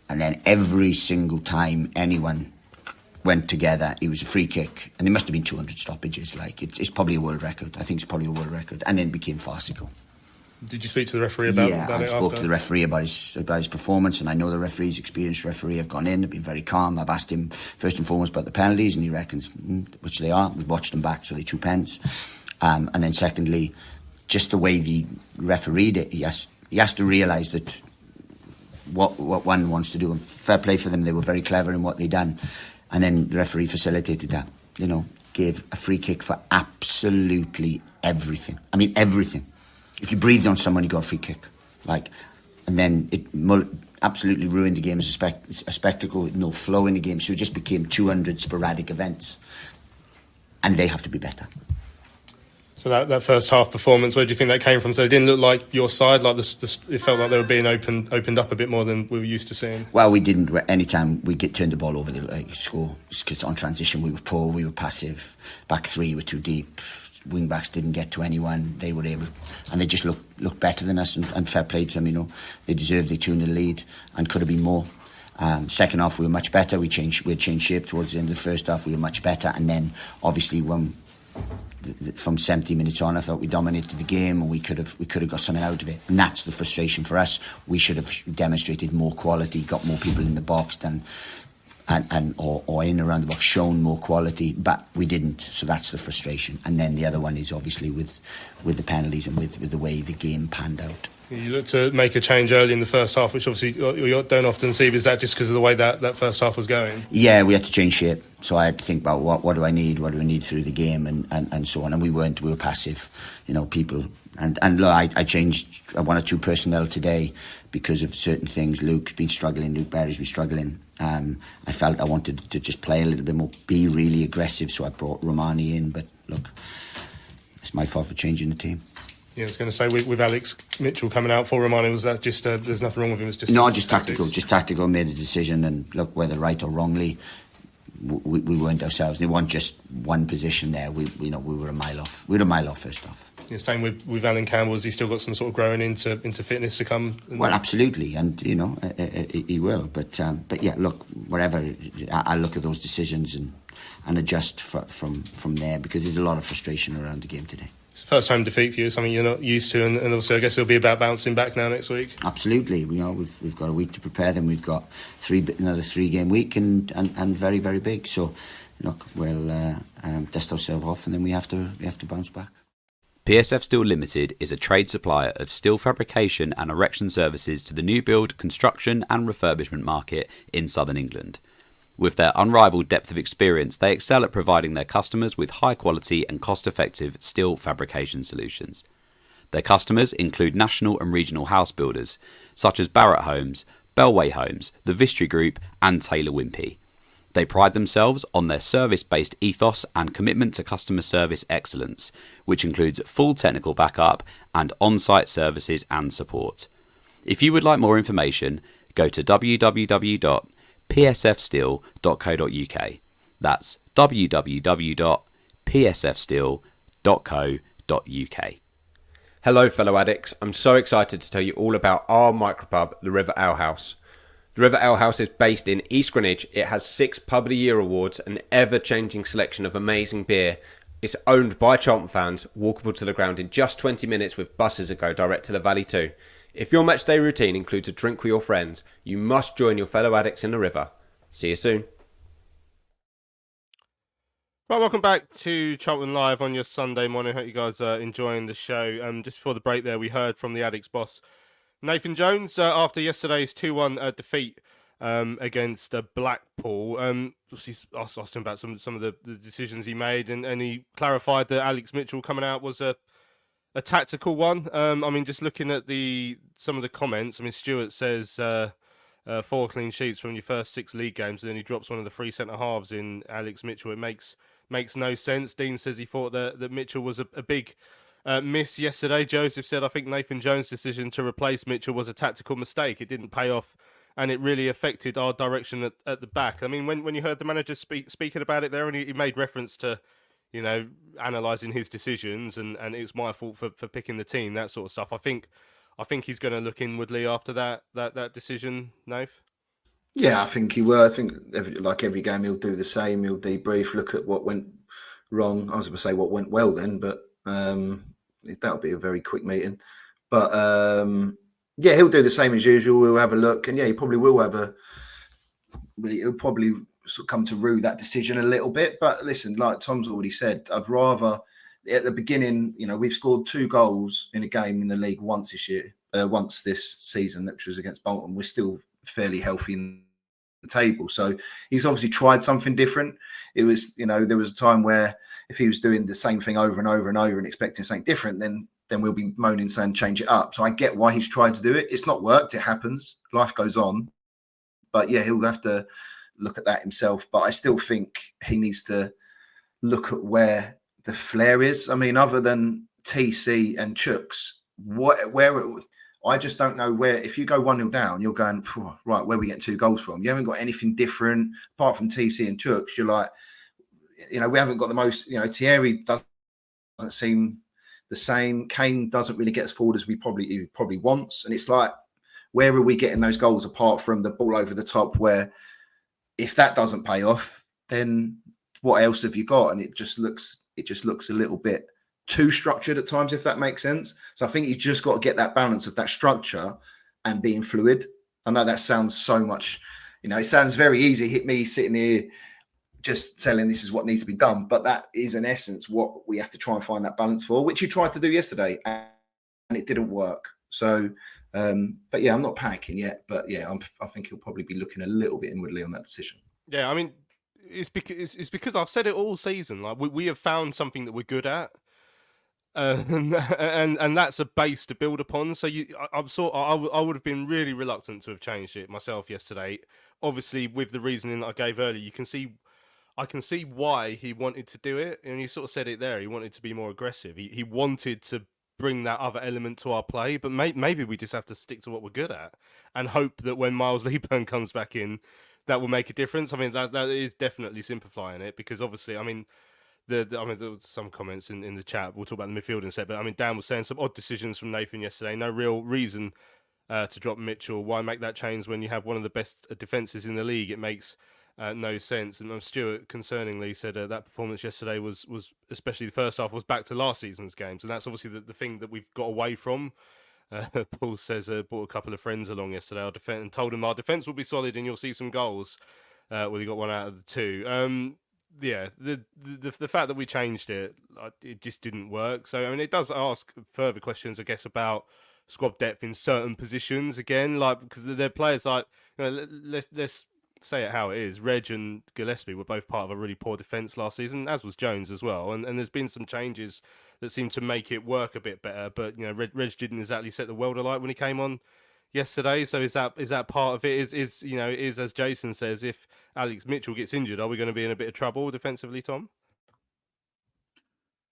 Speaker 4: And then every single time anyone went together, it was a free kick. And there must have been 200 stoppages. It's probably a world record. I think it's probably a world record. And then it became farcical.
Speaker 1: Did you speak to the referee about it?
Speaker 4: Yeah, I spoke to the referee about his performance. And I know the referee's experienced referee. Have gone in, they've been very calm. I've asked him first and foremost about the penalties, and he reckons, which they are. We've watched them back, so they're 2 pens. And then secondly, just the way the refereed it, he has to realise that what one wants to do. And fair play for them, they were very clever in what they done. And then the referee facilitated that. Gave a free kick for absolutely everything. I mean, everything. If you breathed on someone, you got a free kick. And then it absolutely ruined the game as a spectacle, with no flow in the game. So it just became 200 sporadic events. And they have to be better.
Speaker 1: So that first half performance, where do you think that came from? So it didn't look like your side, it felt like they were being opened up a bit more than we were used to seeing.
Speaker 4: Well, we didn't. Anytime we turned the ball over, they score. Because on transition we were poor, we were passive. Back three were too deep. Wing backs didn't get to anyone. They were able, and they just looked better than us. And fair play to them, they deserved the 2-0 lead and could have been more. Second half we were much better. We changed shape towards the end of the first half. We were much better, and then obviously when from 70 minutes on, I thought we dominated the game and we could have got something out of it. And that's the frustration for us. We should have demonstrated more quality, got more people in the box than or in and around the box, shown more quality, but we didn't. So that's the frustration. And then the other one is obviously with the penalties and with the way the game panned out.
Speaker 1: You looked to make a change early in the first half, which obviously you don't often see. Is that just because of the way that first half was going?
Speaker 4: Yeah, we had to change shape. So I had to think about what do I need through the game and so on. And we were passive, people. And look, I changed one or two personnel today because of certain things. Luke's been struggling, Luke Berry's been struggling. I felt I wanted to just play a little bit more, be really aggressive, so I brought Romani in. But look, it's my fault for changing the team.
Speaker 1: Yeah, I was going to say, with Alex Mitchell coming out for Romani, was that just, there's nothing wrong with him? It's just
Speaker 4: no, just tactical. Just tactical, made a decision, and look, whether right or wrongly, we weren't ourselves. They weren't just one position there. We were a mile off. We were a mile off first off.
Speaker 1: Yeah, same with Alan Campbell. Has he still got some sort of growing into fitness to come?
Speaker 4: Well, absolutely, and he will. But yeah, look, whatever. I look at those decisions and adjust from there, because there's a lot of frustration around the game today.
Speaker 1: It's the first home defeat for you, something you're not used to, and also I guess it'll be about bouncing back now next week.
Speaker 4: Absolutely, we've got a week to prepare. Then we've got another 3-game week, and very, very big. So look, we'll dust ourselves off, and then we have to bounce back.
Speaker 5: PSF Steel Limited is a trade supplier of steel fabrication and erection services to the new build, construction and refurbishment market in southern England. With their unrivaled depth of experience, they excel at providing their customers with high quality and cost-effective steel fabrication solutions. Their customers include national and regional house builders, such as Barratt Homes, Bellway Homes, the Vistry Group and Taylor Wimpey. They pride themselves on their service-based ethos and commitment to customer service excellence, which includes full technical backup and on-site services and support. If you would like more information, go to www.psfsteel.co.uk. That's www.psfsteel.co.uk.
Speaker 6: Hello fellow addicts, I'm so excited to tell you all about our micropub, the River Ale House. The River Ale House is based in East Greenwich. It has 6 Pub of the Year awards, an ever-changing selection of amazing beer. It's owned by Charlton fans, walkable to the ground in just 20 minutes with buses that go direct to the Valley too. If your matchday routine includes a drink with your friends, you must join your fellow addicts in the river. See you soon.
Speaker 1: Right, welcome back to Charlton Live on your Sunday morning. Hope you guys are enjoying the show. Just before the break there, we heard from the Addicts boss, Nathan Jones, after yesterday's 2-1 defeat against Blackpool. Obviously, asked him about some of the decisions he made, and he clarified that Alex Mitchell coming out was a tactical one. I mean, just looking at some of the comments, I mean, Stuart says 4 clean sheets from your first 6 league games, and then he drops one of the 3 centre-halves in Alex Mitchell. It makes no sense. Dean says he thought that Mitchell was a big miss yesterday. Joseph said, I think Nathan Jones' decision to replace Mitchell was a tactical mistake. It didn't pay off, and it really affected our direction at the back. I mean, when you heard the manager speaking about it there, and he made reference to, analysing his decisions, and it's my fault for picking the team, that sort of stuff. I think he's going to look inwardly after that decision, Nath.
Speaker 2: Yeah, I think he will. I think every game he'll do the same. He'll debrief, look at what went wrong. I was going to say what went well then, but that'll be a very quick meeting. But yeah, he'll do the same as usual. We'll have a look, and yeah, he probably will he'll probably sort of come to rue that decision a little bit. But listen, like Tom's already said, I'd rather at the beginning, we've scored 2 goals in a game in the league once this season, which was against Bolton. We're still fairly healthy in the table. So he's obviously tried something different. It was, there was a time where if he was doing the same thing over and over and over and expecting something different, then we'll be moaning saying change it up. So I get why he's tried to do it. It's not worked. It happens. Life goes on. But yeah, he'll have to look at that himself. But I still think he needs to look at where the flair is. I mean, other than TC and Chooks, I just don't know where. If you go 1-0 down, you're going, right, where are we getting 2 goals from? You haven't got anything different apart from TC and Chooks. You're like, we haven't got the most. Thierry doesn't seem the same. Kane doesn't really get us forward as he probably wants. And it's like, where are we getting those goals apart from the ball over the top? Where if that doesn't pay off, then what else have you got? And it just looks it just looks a little bit too structured at times, if that makes sense. So I think you just got to get that balance of that structure and being fluid. I know that sounds so much, it sounds very easy. Hit me sitting here just telling this is what needs to be done, but that is in essence what we have to try and find that balance for, which you tried to do yesterday, and it didn't work. So, but yeah, I'm not panicking yet, but yeah, I think he'll probably be looking a little bit inwardly on that decision.
Speaker 1: Yeah, I mean, it's because I've said it all season. Like we have found something that we're good at. And that's a base to build upon. So I would have been really reluctant to have changed it myself yesterday. Obviously, with the reasoning that I gave earlier, I can see why he wanted to do it, and he sort of said it there. He wanted to be more aggressive. He wanted to bring that other element to our play, but maybe we just have to stick to what we're good at and hope that when Miles Leaburn comes back in, that will make a difference. I mean, that is definitely simplifying it, because obviously, I mean, there was some comments in the chat. We'll talk about the midfield in a sec, but I mean, Dan was saying some odd decisions from Nathan yesterday. No real reason to drop Mitchell. Why make that change when you have one of the best defences in the league? It makes no sense. And Stuart, concerningly, said that performance yesterday was especially the first half, was back to last season's games, and that's obviously the thing that we've got away from. Paul says brought a couple of friends along yesterday. And told them our defence will be solid and you'll see some goals. Well, he got one out of the two. Yeah, the fact that we changed it just didn't work. So I mean, it does ask further questions, I guess, about squad depth in certain positions again, like, because they're players like, let's say it how it is. Reg and Gillespie were both part of a really poor defence last season, as was Jones as well. And there's been some changes that seem to make it work a bit better. But Reg didn't exactly set the world alight when he came on yesterday. So is that part of it? Is as Jason says, if Alex Mitchell gets injured, are we going to be in a bit of trouble defensively, Tom?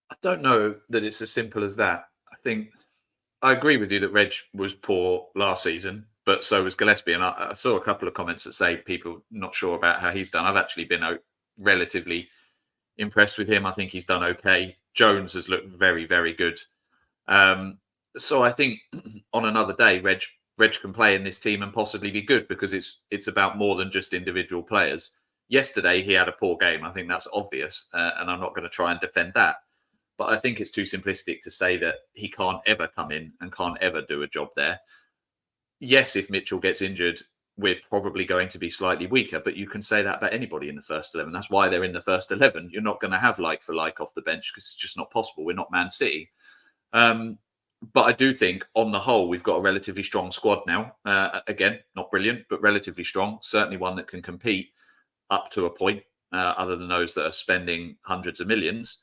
Speaker 3: I don't know that it's as simple as that. I think I agree with you that Reg was poor last season, but so was Gillespie. And I saw a couple of comments that say people not sure about how he's done. I've actually been relatively impressed with him. I think he's done okay. Jones has looked very, very good. So I think on another day, Reg can play in this team and possibly be good, because it's about more than just individual players. Yesterday, he had a poor game. I think that's obvious, and I'm not going to try and defend that. But I think it's too simplistic to say that he can't ever come in and can't ever do a job there. Yes, if Mitchell gets injured, we're probably going to be slightly weaker, but you can say that about anybody in the first 11. That's why they're in the first 11. You're not going to have like for like off the bench, because it's just not possible. We're not Man City. But I do think on the whole, we've got a relatively strong squad now. Again, not brilliant, but relatively strong. Certainly one that can compete up to a point, other than those that are spending hundreds of millions.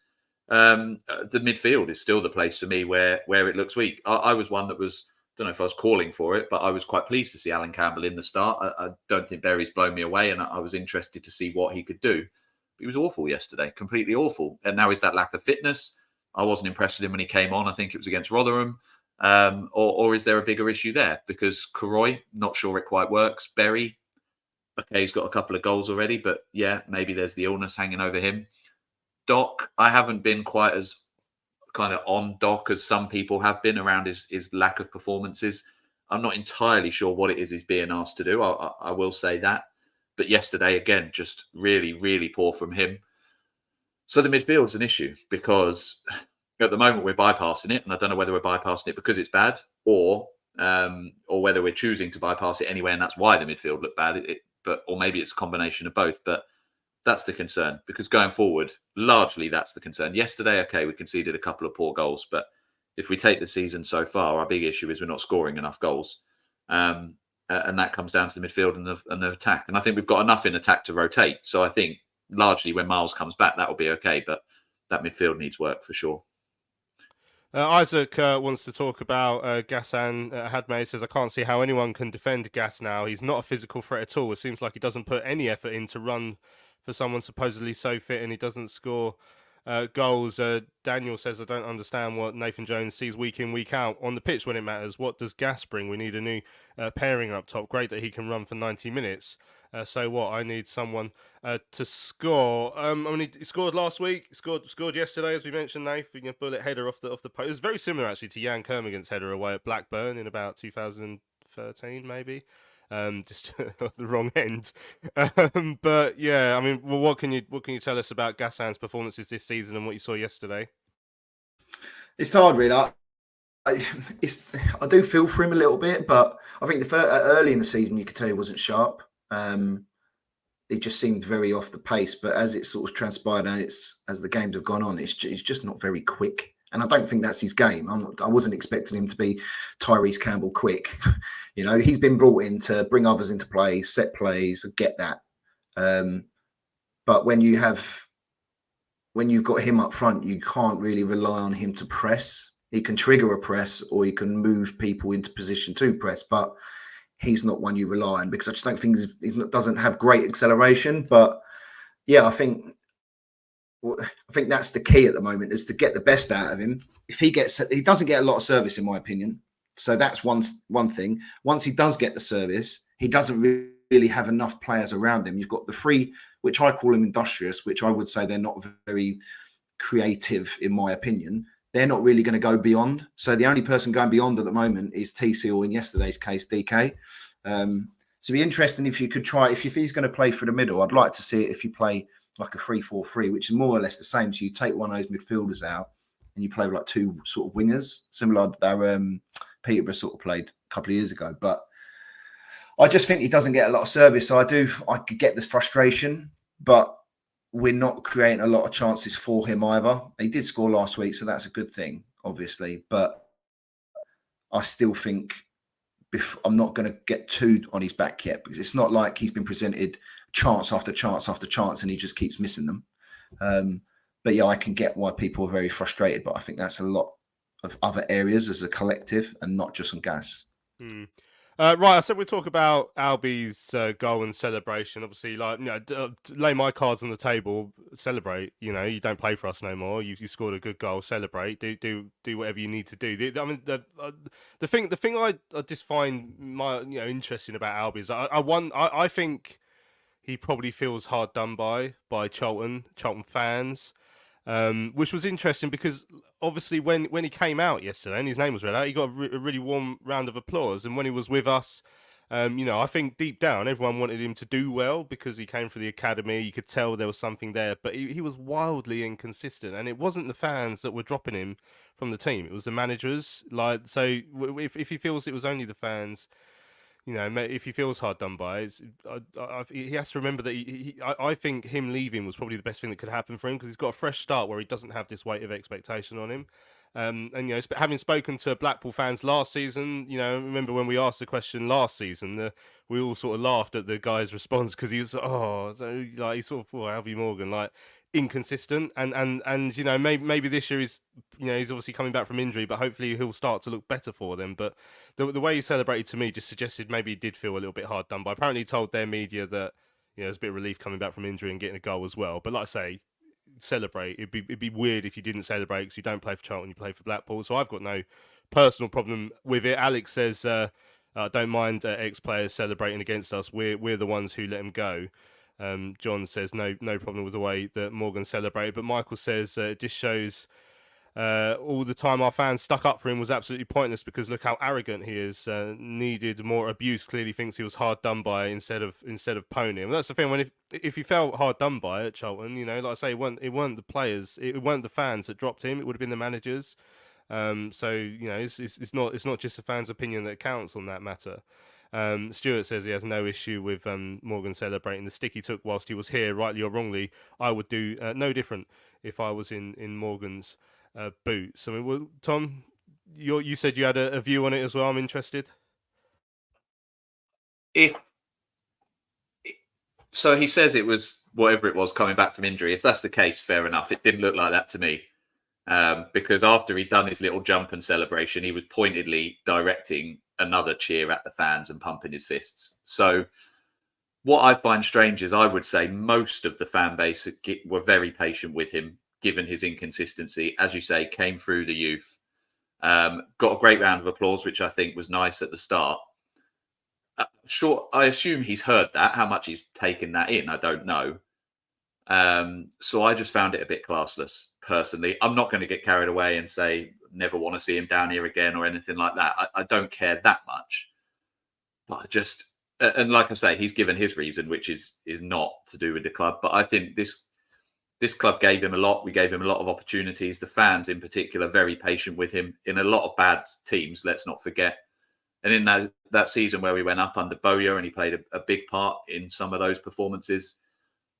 Speaker 3: The midfield is still the place for me where it looks weak. I was one that was, don't know if I was calling for it, but I was quite pleased to see Alan Campbell in the start. I don't think Berry's blown me away, and I was interested to see what he could do. But he was awful yesterday, completely awful. And now is that lack of fitness? I wasn't impressed with him when he came on. I think it was against Rotherham. Or is there a bigger issue there? Because Karoy, not sure it quite works. Berry, okay, he's got a couple of goals already, but yeah, maybe there's the illness hanging over him. Doc, I haven't been quite as kind of on Doc as some people have been around his lack of performances. I'm not entirely sure what it is he's being asked to do. I will say that. But yesterday, again, just really, really poor from him. So the midfield's an issue, because at the moment we're bypassing it, and I don't know whether we're bypassing it because it's bad, or whether we're choosing to bypass it anyway, and that's why the midfield looked bad. Or maybe it's a combination of both. But that's the concern, because going forward, largely that's the concern. Yesterday, okay, we conceded a couple of poor goals, but if we take the season so far, our big issue is we're not scoring enough goals. And that comes down to the midfield and the attack. And I think we've got enough in attack to rotate. So I think largely when Miles comes back, that will be okay. But that midfield needs work for sure.
Speaker 1: Isaac wants to talk about Ghassan Hadmay. Says, I can't see how anyone can defend Gas now. He's not a physical threat at all. It seems like he doesn't put any effort in to run for someone supposedly so fit, and he doesn't score goals. Daniel says, I don't understand what Nathan Jones sees week in, week out on the pitch when it matters. What does Gas bring? We need a new pairing up top. Great that he can run for 90 minutes. So what? I need someone to score. I mean, he scored last week. Scored yesterday, as we mentioned, Nathan. Bullet header off the post. It was very similar actually to Jan Kermigan's header away at Blackburn in about 2013, maybe. just at the wrong end. But yeah, I mean, well, what can you tell us about Gassan's performances this season and what you saw yesterday?
Speaker 2: It's hard, really. I do feel for him a little bit, but I think early in the season you could tell he wasn't sharp. It just seemed very off the pace. But as it sort of transpired and as the games have gone on, it's just not very quick. And I don't think that's his game. I wasn't expecting him to be Tyrese Campbell quick. He's been brought in to bring others into play, set plays. I get that. But when you've got him up front, you can't really rely on him to press. He can trigger a press or he can move people into position to press, but he's not one you rely on because I just don't think he doesn't have great acceleration. But yeah, I think that's the key at the moment is to get the best out of him. If he doesn't get a lot of service, in my opinion. So that's one thing. Once he does get the service, he doesn't really have enough players around him. You've got the three, which I call them industrious, which I would say they're not very creative, in my opinion. They're not really going to go beyond. So the only person going beyond at the moment is TC, or in yesterday's case, DK. So it'd be interesting if you could try, if he's going to play for the middle, I'd like to see it if you play like a 3-4-3, which is more or less the same. So you take one of those midfielders out and you play with like two sort of wingers, similar to that Peterborough sort of played a couple of years ago. But I just think he doesn't get a lot of service. So I could get this frustration, but we're not creating a lot of chances for him either. He did score last week, so that's a good thing, obviously. But I still think I'm not going to get too on his back yet because it's not like he's been presented chance after chance after chance and he just keeps missing them. But yeah, I can get why people are very frustrated, but I think that's a lot of other areas as a collective and not just on Gas.
Speaker 1: Right, I said we'd talk about Alby's goal and celebration. Obviously, lay my cards on the table, celebrate. You don't play for us no more. You scored a good goal, celebrate. Do whatever you need to do. The thing I just find interesting about Alby is I think he probably feels hard done by Charlton fans. Which was interesting because obviously when he came out yesterday and his name was read out, he got a really warm round of applause. And when he was with us, I think deep down everyone wanted him to do well because he came through the academy. You could tell there was something there, but he was wildly inconsistent. And it wasn't the fans that were dropping him from the team; it was the managers. So if he feels it was only the fans, if he feels hard done by, he has to remember that I think him leaving was probably the best thing that could happen for him because he's got a fresh start where he doesn't have this weight of expectation on him. And having spoken to Blackpool fans last season, remember when we asked the question last season, we all sort of laughed at the guy's response because he was he sort of Alby Morgan inconsistent and maybe this year he's obviously coming back from injury, but hopefully he'll start to look better for them. But the way he celebrated to me just suggested maybe he did feel a little bit hard done by. Apparently he told their media that there's a bit of relief coming back from injury and getting a goal as well. But like I say, celebrate. It'd be weird if you didn't celebrate because you don't play for Charlton, you play for Blackpool. So I've got no personal problem with it. Alex says don't mind ex-players celebrating against us. We're the ones who let them go. John says no problem with the way that Morgan celebrated, but Michael says it just shows all the time our fans stuck up for him was absolutely pointless because look how arrogant he is. Needed more abuse. Clearly thinks he was hard done by instead of pony. And that's the thing. When if he felt hard done by at Charlton, like I say, it weren't the players, it weren't the fans that dropped him. It would have been the managers. It's not just the fans' opinion that counts on that matter. Stuart says he has no issue with Morgan celebrating the stick he took whilst he was here, rightly or wrongly. I would do no different if I was in Morgan's boots. I mean, Tom, you said you had a view on it as well. I'm interested.
Speaker 3: So he says it was whatever it was coming back from injury. If that's the case, fair enough. It didn't look like that to me. Because after he'd done his little jump and celebration, he was pointedly directing another cheer at the fans and pumping his fists. So what I find strange is I would say most of the fan base were very patient with him, given his inconsistency. As you say, came through the youth, got a great round of applause, which I think was nice at the start. Sure, I assume he's heard that. How much he's taken that in, I don't know. So I just found it a bit classless, personally. I'm not going to get carried away and say never want to see him down here again or anything like that. I don't care that much. But and like I say, he's given his reason, which is not to do with the club. But I think this club gave him a lot. We gave him a lot of opportunities. The fans, in particular, very patient with him in a lot of bad teams. Let's not forget. And in that season where we went up under Bowyer, and he played a big part in some of those performances,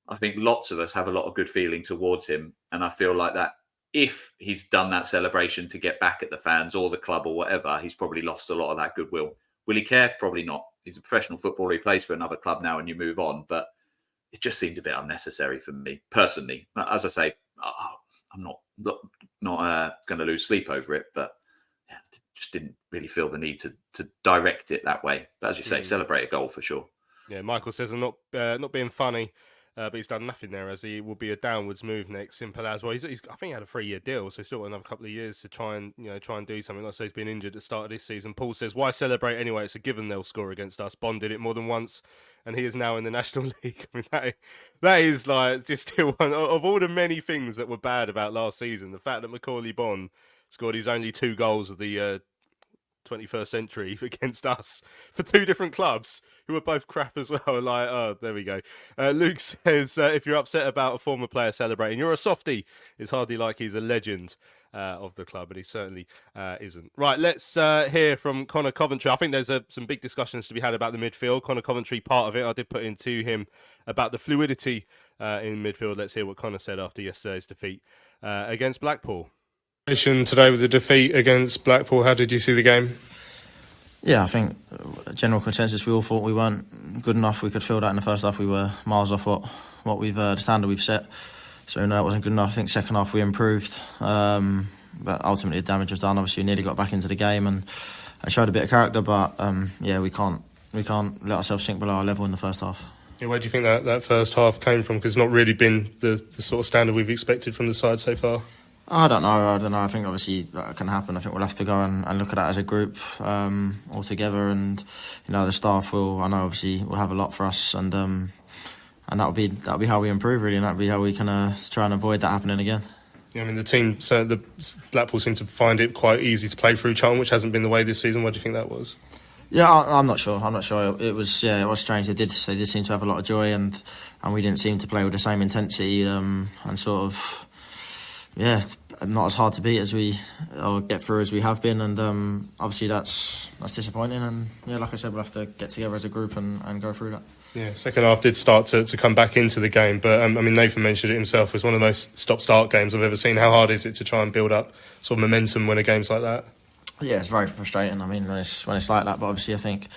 Speaker 3: I think lots of us have a lot of good feeling towards him. And I feel like that if he's done that celebration to get back at the fans or the club or whatever, he's probably lost a lot of that goodwill. Will he care? Probably not. He's a professional footballer. He plays for another club now and you move on. But it just seemed a bit unnecessary for me personally. As I say, I'm not going to lose sleep over it, but yeah, just didn't really feel the need to direct it that way. But as you say, celebrate a goal for sure.
Speaker 1: Yeah, Michael says I'm not being funny, but he's done nothing there, as he will be a downwards move next. Simple as. Well, he's I think he had a 3-year deal, so he's still got another couple of years to try and do something. Like I say, he's been injured at the start of this season. Paul says, why celebrate anyway? It's a given they'll score against us. Bond did it more than once, and he is now in the National League. I mean, that is like just still one of all the many things that were bad about last season. The fact that Macaulay Bond scored his only 2 goals of the 21st century against us for 2 different clubs who were both crap as well. Like, oh, there we go. Luke says, if you're upset about a former player celebrating, you're a softie. It's hardly like he's a legend of the club, but he certainly isn't. Right, let's hear from Conor Coventry. I think there's some big discussions to be had about the midfield. Conor Coventry, part of it. I did put into him about the fluidity in midfield. Let's hear what Conor said after yesterday's defeat against Blackpool.
Speaker 7: Today with the defeat against Blackpool, how did you see the game?
Speaker 8: Yeah, I think general consensus, we all thought we weren't good enough. We could feel that in the first half. We were miles off what we've the standard we've set. So no, it wasn't good enough. I think second half we improved, but ultimately the damage was done. Obviously, we nearly got back into the game and showed a bit of character. But yeah, we can't let ourselves sink below our level in the first half.
Speaker 7: Yeah, where do you think that first half came from? Because it's not really been the sort of standard we've expected from the side so far.
Speaker 8: I don't know. I think obviously that can happen. I think we'll have to go and look at that as a group all together, and the staff will. I know obviously will have a lot for us, and that'll be how we improve really, and that'll be how we can try and avoid that happening again.
Speaker 7: Yeah, I mean the Blackpool seem to find it quite easy to play through Charlton, which hasn't been the way this season. What do you think that was?
Speaker 8: Yeah, I'm not sure. It was strange. They did seem to have a lot of joy, and we didn't seem to play with the same intensity and sort of. Yeah, not as hard to beat as we or get through as we have been, and obviously that's disappointing. And yeah, like I said, we'll have to get together as a group and go through that.
Speaker 7: Yeah, second half did start to come back into the game, but I mean Nathan mentioned it himself. It was one of the most stop-start games I've ever seen. How hard is it to try and build up sort of momentum when a game's like that?
Speaker 8: Yeah, it's very frustrating. I mean, when it's like that, but obviously I think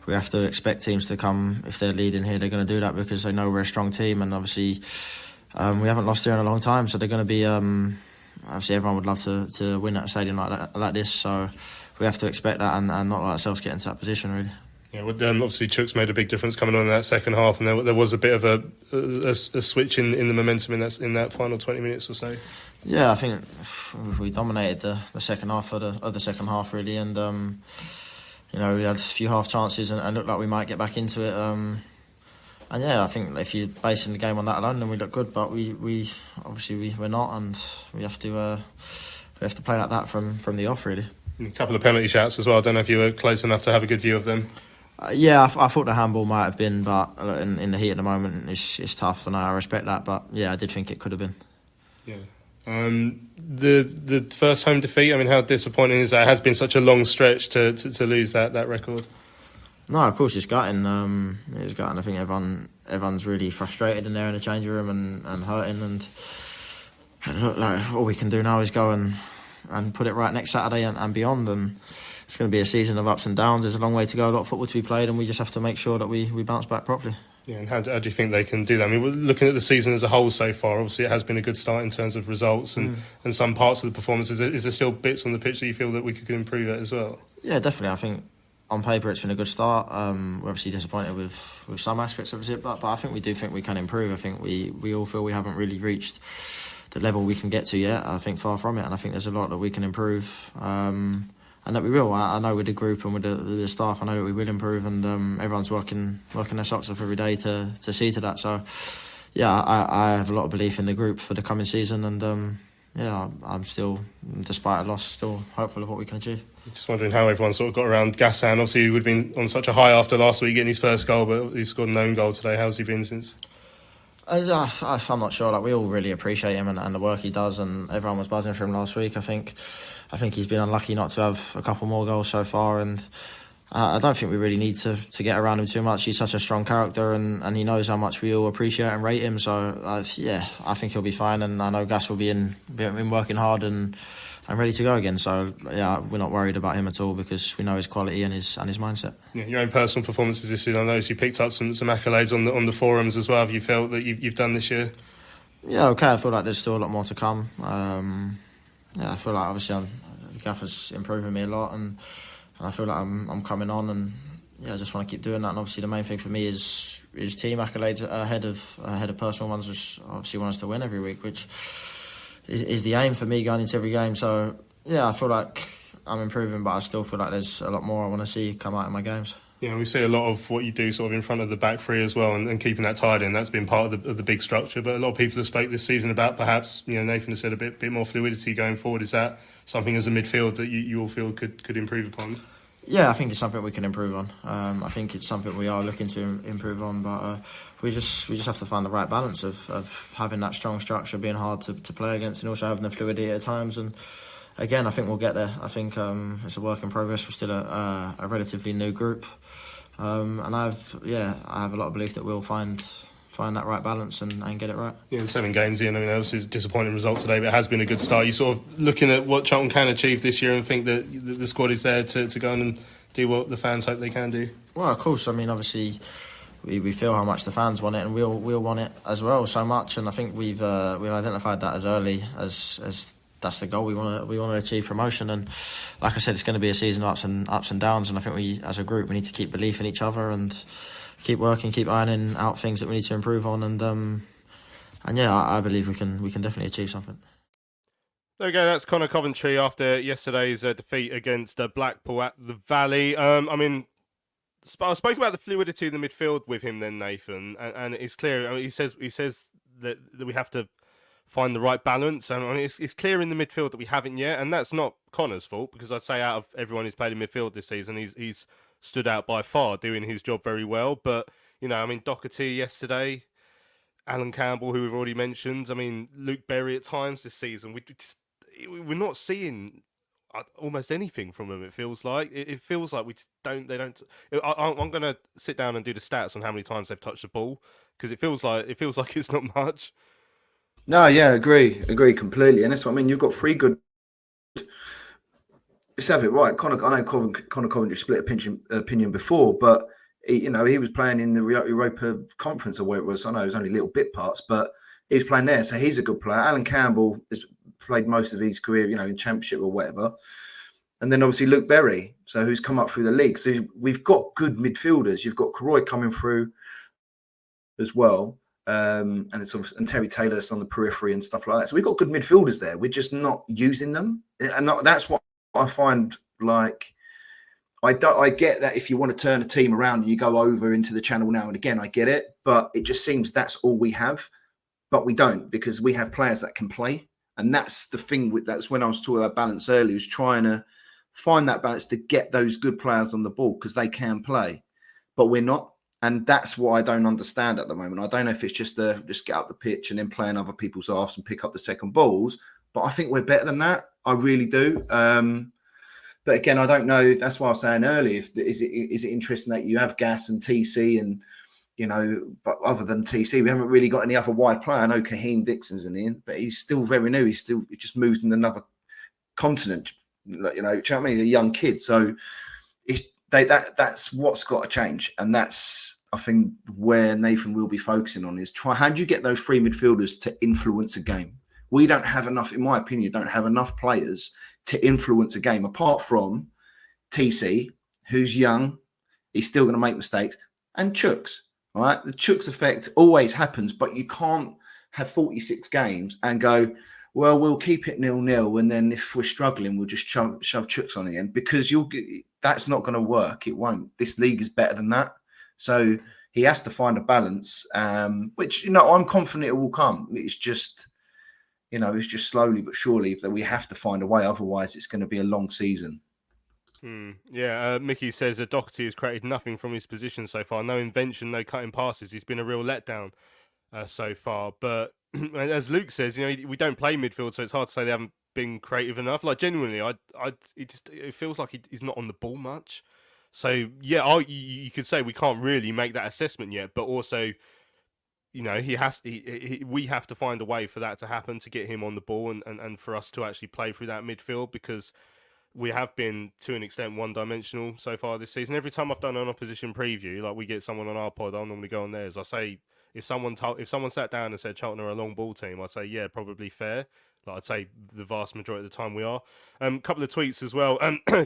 Speaker 8: we have to expect teams to come, if they're leading here, they're going to do that because they know we're a strong team, and obviously. We haven't lost here in a long time, so they're going to be. Obviously, everyone would love to win at a stadium like this, so we have to expect that and not let ourselves get into that position, really.
Speaker 7: Yeah, well, obviously, Chuck's made a big difference coming on in that second half, and there was a bit of a switch in the momentum in that final 20 minutes or so.
Speaker 8: Yeah, I think we dominated the second half of the second half, really, and we had a few half chances and looked like we might get back into it. And yeah, I think if you're basing the game on that alone, then we look good. But we obviously we're not, and we have to play like that from the off, really.
Speaker 7: A couple of penalty shouts as well. I don't know if you were close enough to have a good view of them.
Speaker 8: Yeah, I thought the handball might have been, but in the heat of the moment, it's tough, and I respect that. But yeah, I did think it could have been.
Speaker 7: Yeah. The first home defeat. I mean, how disappointing is that? It has been such a long stretch to lose that record.
Speaker 8: No, of course it's gutting. It's gutting. I think everyone's really frustrated in there in the changing room and hurting. And look, like all we can do now is go and put it right next Saturday and beyond. And it's going to be a season of ups and downs. There's a long way to go, a lot of football to be played, and we just have to make sure that we bounce back properly.
Speaker 7: Yeah, and how do you think they can do that? I mean, we're looking at the season as a whole so far. Obviously, it has been a good start in terms of results and some parts of the performance. Is there still bits on the pitch that you feel that we could improve at as well?
Speaker 8: Yeah, definitely. I think on paper it's been a good start. We're obviously disappointed with some aspects of it, but I think we think we can improve. I think we all feel we haven't really reached the level we can get to yet. I think far from it, and I think there's a lot that we can improve. And that we will. I know with the group and with the staff, I know that we will improve, and everyone's working their socks off every day to see to that. So, yeah, I have a lot of belief in the group for the coming season, and I'm still, despite a loss, still hopeful of what we can achieve.
Speaker 7: Just wondering how everyone sort of got around Gassan. Obviously, he would have been on such a high after last week getting his first goal, but he scored an own goal today. How's he been since?
Speaker 8: I'm not sure. Like, we all really appreciate him and the work he does, and everyone was buzzing for him last week. I think he's been unlucky not to have a couple more goals so far, and I don't think we really need to get around him too much. He's such a strong character, and he knows how much we all appreciate and rate him. So I think he'll be fine, and I know Gas will be working hard and ready to go again. So we're not worried about him at all because we know his quality and his mindset.
Speaker 7: Yeah, your own personal performances this season. I noticed you picked up some accolades on the forums as well. Have you felt that you've done this year?
Speaker 8: Yeah, okay. I feel like there's still a lot more to come. I feel like obviously the gaffer's improving me a lot, and I feel like I'm coming on, and I just want to keep doing that. And obviously the main thing for me is team accolades ahead of personal ones, which obviously want us to win every week, which is the aim for me going into every game. So I feel like I'm improving, but I still feel like there's a lot more I want to see come out in my games.
Speaker 7: Yeah, we see a lot of what you do sort of in front of the back three as well, and keeping that tied in. That's been part of the big structure. But a lot of people have spoke this season about perhaps, Nathan has said a bit more fluidity going forward. Is that something as a midfield that you all feel could improve upon?
Speaker 8: Yeah, I think it's something we can improve on. I think it's something we are looking to improve on, but we just have to find the right balance of having that strong structure, being hard to play against, and also having the fluidity at times. And again, I think we'll get there. I think it's a work in progress. We're still a relatively new group, and I have a lot of belief that we'll find that right balance and get it right.
Speaker 7: Yeah, 7 games in. I mean, obviously it's a disappointing result today, but it has been a good start. You sort of looking at what Charlton can achieve this year and think that the squad is there to go on and do what the fans hope they can do.
Speaker 8: Well, of course. I mean, obviously we feel how much the fans want it, and we'll want it as well so much. And I think we've identified that as early as that's the goal. We want to achieve promotion, and like I said, it's going to be a season of ups and downs. And I think we, as a group, we need to keep belief in each other and keep working, keep ironing out things that we need to improve on, and I believe we can definitely achieve something.
Speaker 1: There we go. That's Conor Coventry after yesterday's defeat against Blackpool at the Valley. I spoke about the fluidity in the midfield with him then, Nathan, and it's clear. I mean, he says that we have to find the right balance. And it's clear in the midfield that we haven't yet, and that's not Conor's fault, because I'd say out of everyone who's played in midfield this season, he's stood out by far, doing his job very well. But Doherty yesterday, Alan Campbell, who we've already mentioned. I mean, Luke Berry at times this season, we're not seeing almost anything from them. It feels like we just don't. They don't. I'm going to sit down and do the stats on how many times they've touched the ball, because it feels like it's not much.
Speaker 2: No, yeah, agree completely, and that's what I mean. You've got 3 good. Let's have it right. I know Conor Coventry split opinion before, but he was playing in the Europa Conference or where it was. I know it was only little bit parts, but he was playing there, so he's a good player. Alan Campbell has played most of his career, in Championship or whatever, and then obviously Luke Berry, so who's come up through the league. So we've got good midfielders. You've got Karoy coming through as well, and Terry Taylor's on the periphery and stuff like that. So we've got good midfielders there. We're just not using them, and that's what I find. Like, I get that if you want to turn a team around, you go over into the channel now and again. I get it, but it just seems that's all we have. But we don't, because we have players that can play, and that's the thing. That's when I was talking about balance earlier. Is trying to find that balance to get those good players on the ball, because they can play, but we're not, and that's what I don't understand at the moment. I don't know if it's just get up the pitch and then play on other people's halves and pick up the second balls. But I think we're better than that. I really do. But again, I don't know. That's why I was saying earlier. Is it interesting that you have Gas and TC, and but other than TC, we haven't really got any other wide player. I know Kahim Dixon's in here, but he's still very new. He just moved in another continent. Do you know what I mean? He's a young kid, so that's what's got to change, and that's, I think, where Nathan will be focusing on is how do you get those 3 midfielders to influence a game? We don't have enough, in my opinion, players to influence a game, apart from TC, who's young, he's still going to make mistakes, and Chuks. All right, the Chuks effect always happens, but you can't have 46 games and go, well, we'll keep it 0-0, and then if we're struggling, we'll just shove Chuks on the end, because that's not going to work. It won't. This league is better than that. So he has to find a balance, which I'm confident it will come. It's just it's just slowly but surely that we have to find a way. Otherwise, it's going to be a long season.
Speaker 1: Yeah, Mickey says that Doherty has created nothing from his position so far. No invention, no cutting passes. He's been a real letdown so far. But as Luke says, we don't play midfield, so it's hard to say they haven't been creative enough. Like genuinely, it feels like he's not on the ball much. So yeah, you could say we can't really make that assessment yet, but also, we have to find a way for that to happen, to get him on the ball and for us to actually play through that midfield, because we have been, to an extent, one-dimensional so far this season. Every time I've done an opposition preview, like we get someone on our pod, I'll normally go on theirs. I say, if someone sat down and said Charlton are a long ball team, I'd say, yeah, probably fair. Like I'd say the vast majority of the time we are. Couple of tweets as well.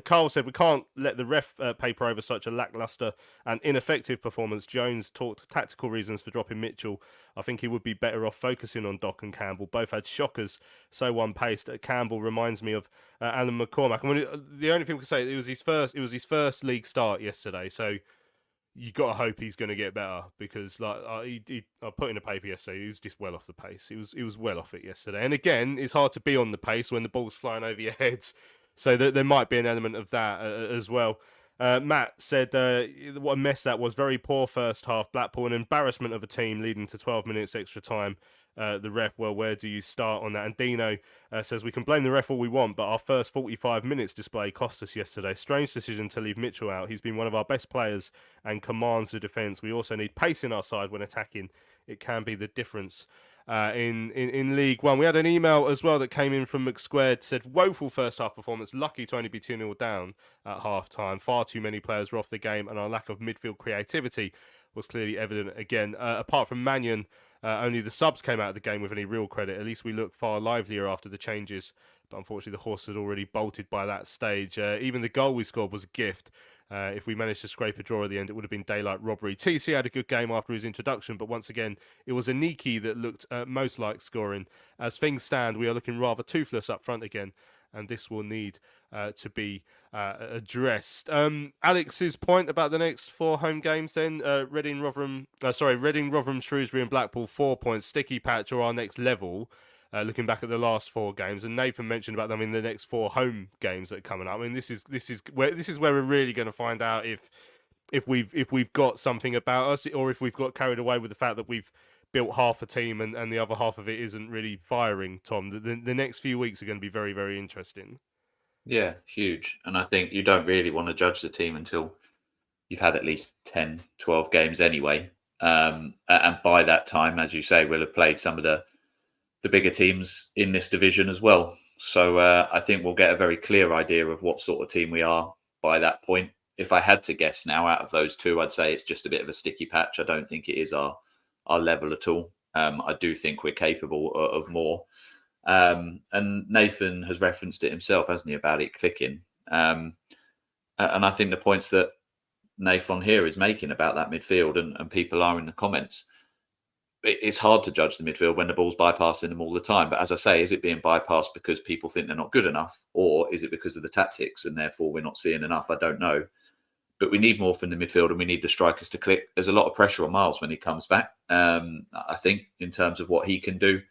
Speaker 1: Carl said, we can't let the ref paper over such a lacklustre and ineffective performance. Jones talked tactical reasons for dropping Mitchell. I think he would be better off focusing on Doc and Campbell. Both had shockers, so one-paced. Campbell reminds me of Alan McCormack. The only thing we can say, it was his first league start yesterday, so you got to hope he's going to get better, because I put in a paper yesterday, he was just well off the pace. He was well off it yesterday. And again, it's hard to be on the pace when the ball's flying over your heads. So there might be an element of that as well. Matt said, what a mess that was. Very poor first half. Blackpool, an embarrassment of a team leading to 12 minutes extra time. The ref, well, where do you start on that? And Dino says, we can blame the ref all we want, but our first 45 minutes display cost us yesterday. Strange decision to leave Mitchell out. He's been one of our best players and commands the defence. We also need pace in our side when attacking. It can be the difference in League One. We had an email as well that came in from McSquared, said, woeful first half performance, lucky to only be 2-0 down at half time. Far too many players were off the game, and our lack of midfield creativity was clearly evident again. Apart from Mannion, only the subs came out of the game with any real credit. At least we looked far livelier after the changes, but unfortunately the horse had already bolted by that stage. Even the goal we scored was a gift. If we managed to scrape a draw at the end, it would have been daylight robbery. TC had a good game after his introduction, but once again, it was Aniki that looked most like scoring. As things stand, we are looking rather toothless up front again, and this will need to be addressed. Alex's point about the next 4 home games then, Reading, Rotherham, Shrewsbury and Blackpool, 4 points, sticky patch or our next level, looking back at the last 4 games. And Nathan mentioned about them in the next 4 home games that are coming up. I mean, this is where we're really going to find out if we've got something about us, or if we've got carried away with the fact that we've built half a team and the other half of it isn't really firing, Tom. The next few weeks are going to be very, very interesting.
Speaker 3: Yeah, huge. And I think you don't really want to judge the team until you've had at least 10, 12 games anyway. And by that time, as you say, we'll have played some of the bigger teams in this division as well. So I think we'll get a very clear idea of what sort of team we are by that point. If I had to guess now, out of those 2, I'd say it's just a bit of a sticky patch. I don't think it is our level at all. I do think we're capable of more. And Nathan has referenced it himself, hasn't he, about it clicking. And I think the points that Nathan here is making about that midfield, and people are in the comments, it's hard to judge the midfield when the ball's bypassing them all the time. But as I say, is it being bypassed because people think they're not good enough, or is it because of the tactics and therefore we're not seeing enough? I don't know. But we need more from the midfield, and we need the strikers to click. There's a lot of pressure on Miles when he comes back. I think in terms of what he can do,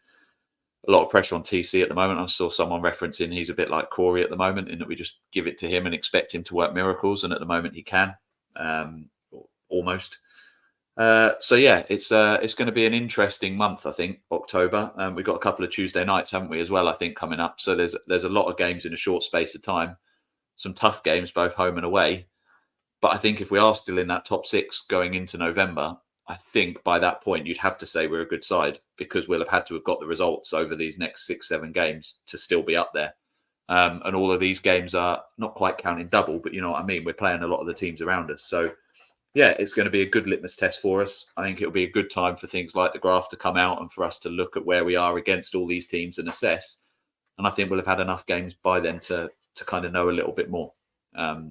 Speaker 3: a lot of pressure on TC at the moment. I saw someone referencing he's a bit like Corey at the moment, in that we just give it to him and expect him to work miracles. And at the moment he can, almost. So yeah, it's going to be an interesting month, I think, October. We've got a couple of Tuesday nights, haven't we, as well, I think, coming up. So there's a lot of games in a short space of time. Some tough games, both home and away. But I think if we are still in that top 6 going into November, I think by that point you'd have to say we're a good side, because we'll have had to have got the results over these next 6-7 games to still be up there. And all of these games are not quite counting double, but you know what I mean? We're playing a lot of the teams around us. So yeah, it's going to be a good litmus test for us. I think it'll be a good time for things like the graph to come out and for us to look at where we are against all these teams and assess. And I think we'll have had enough games by then to kind of know a little bit more.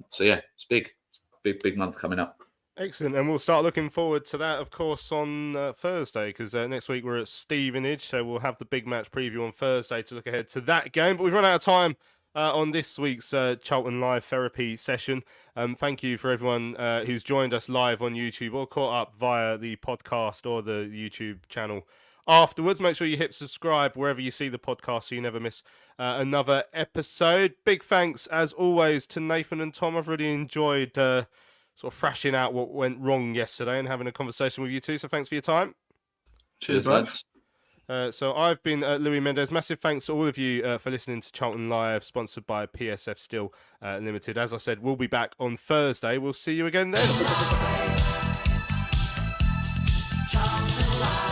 Speaker 3: So yeah, it's big month coming up.
Speaker 1: Excellent, and we'll start looking forward to that, of course, on Thursday, because next week we're at Stevenage, so we'll have the big match preview on Thursday to look ahead to that game. But we've run out of time on this week's Charlton Live Therapy session. Thank you for everyone who's joined us live on YouTube or caught up via the podcast or the YouTube channel afterwards. Make sure you hit subscribe wherever you see the podcast so you never miss another episode. Big thanks, as always, to Nathan and Tom. I've really enjoyed sort of thrashing out what went wrong yesterday and having a conversation with you two. So thanks for your time.
Speaker 3: Cheers, lads.
Speaker 1: So I've been Louis Mendes. Massive thanks to all of you for listening to Charlton Live, sponsored by PSF Steel Limited. As I said, we'll be back on Thursday. We'll see you again then.
Speaker 9: Charlton Live.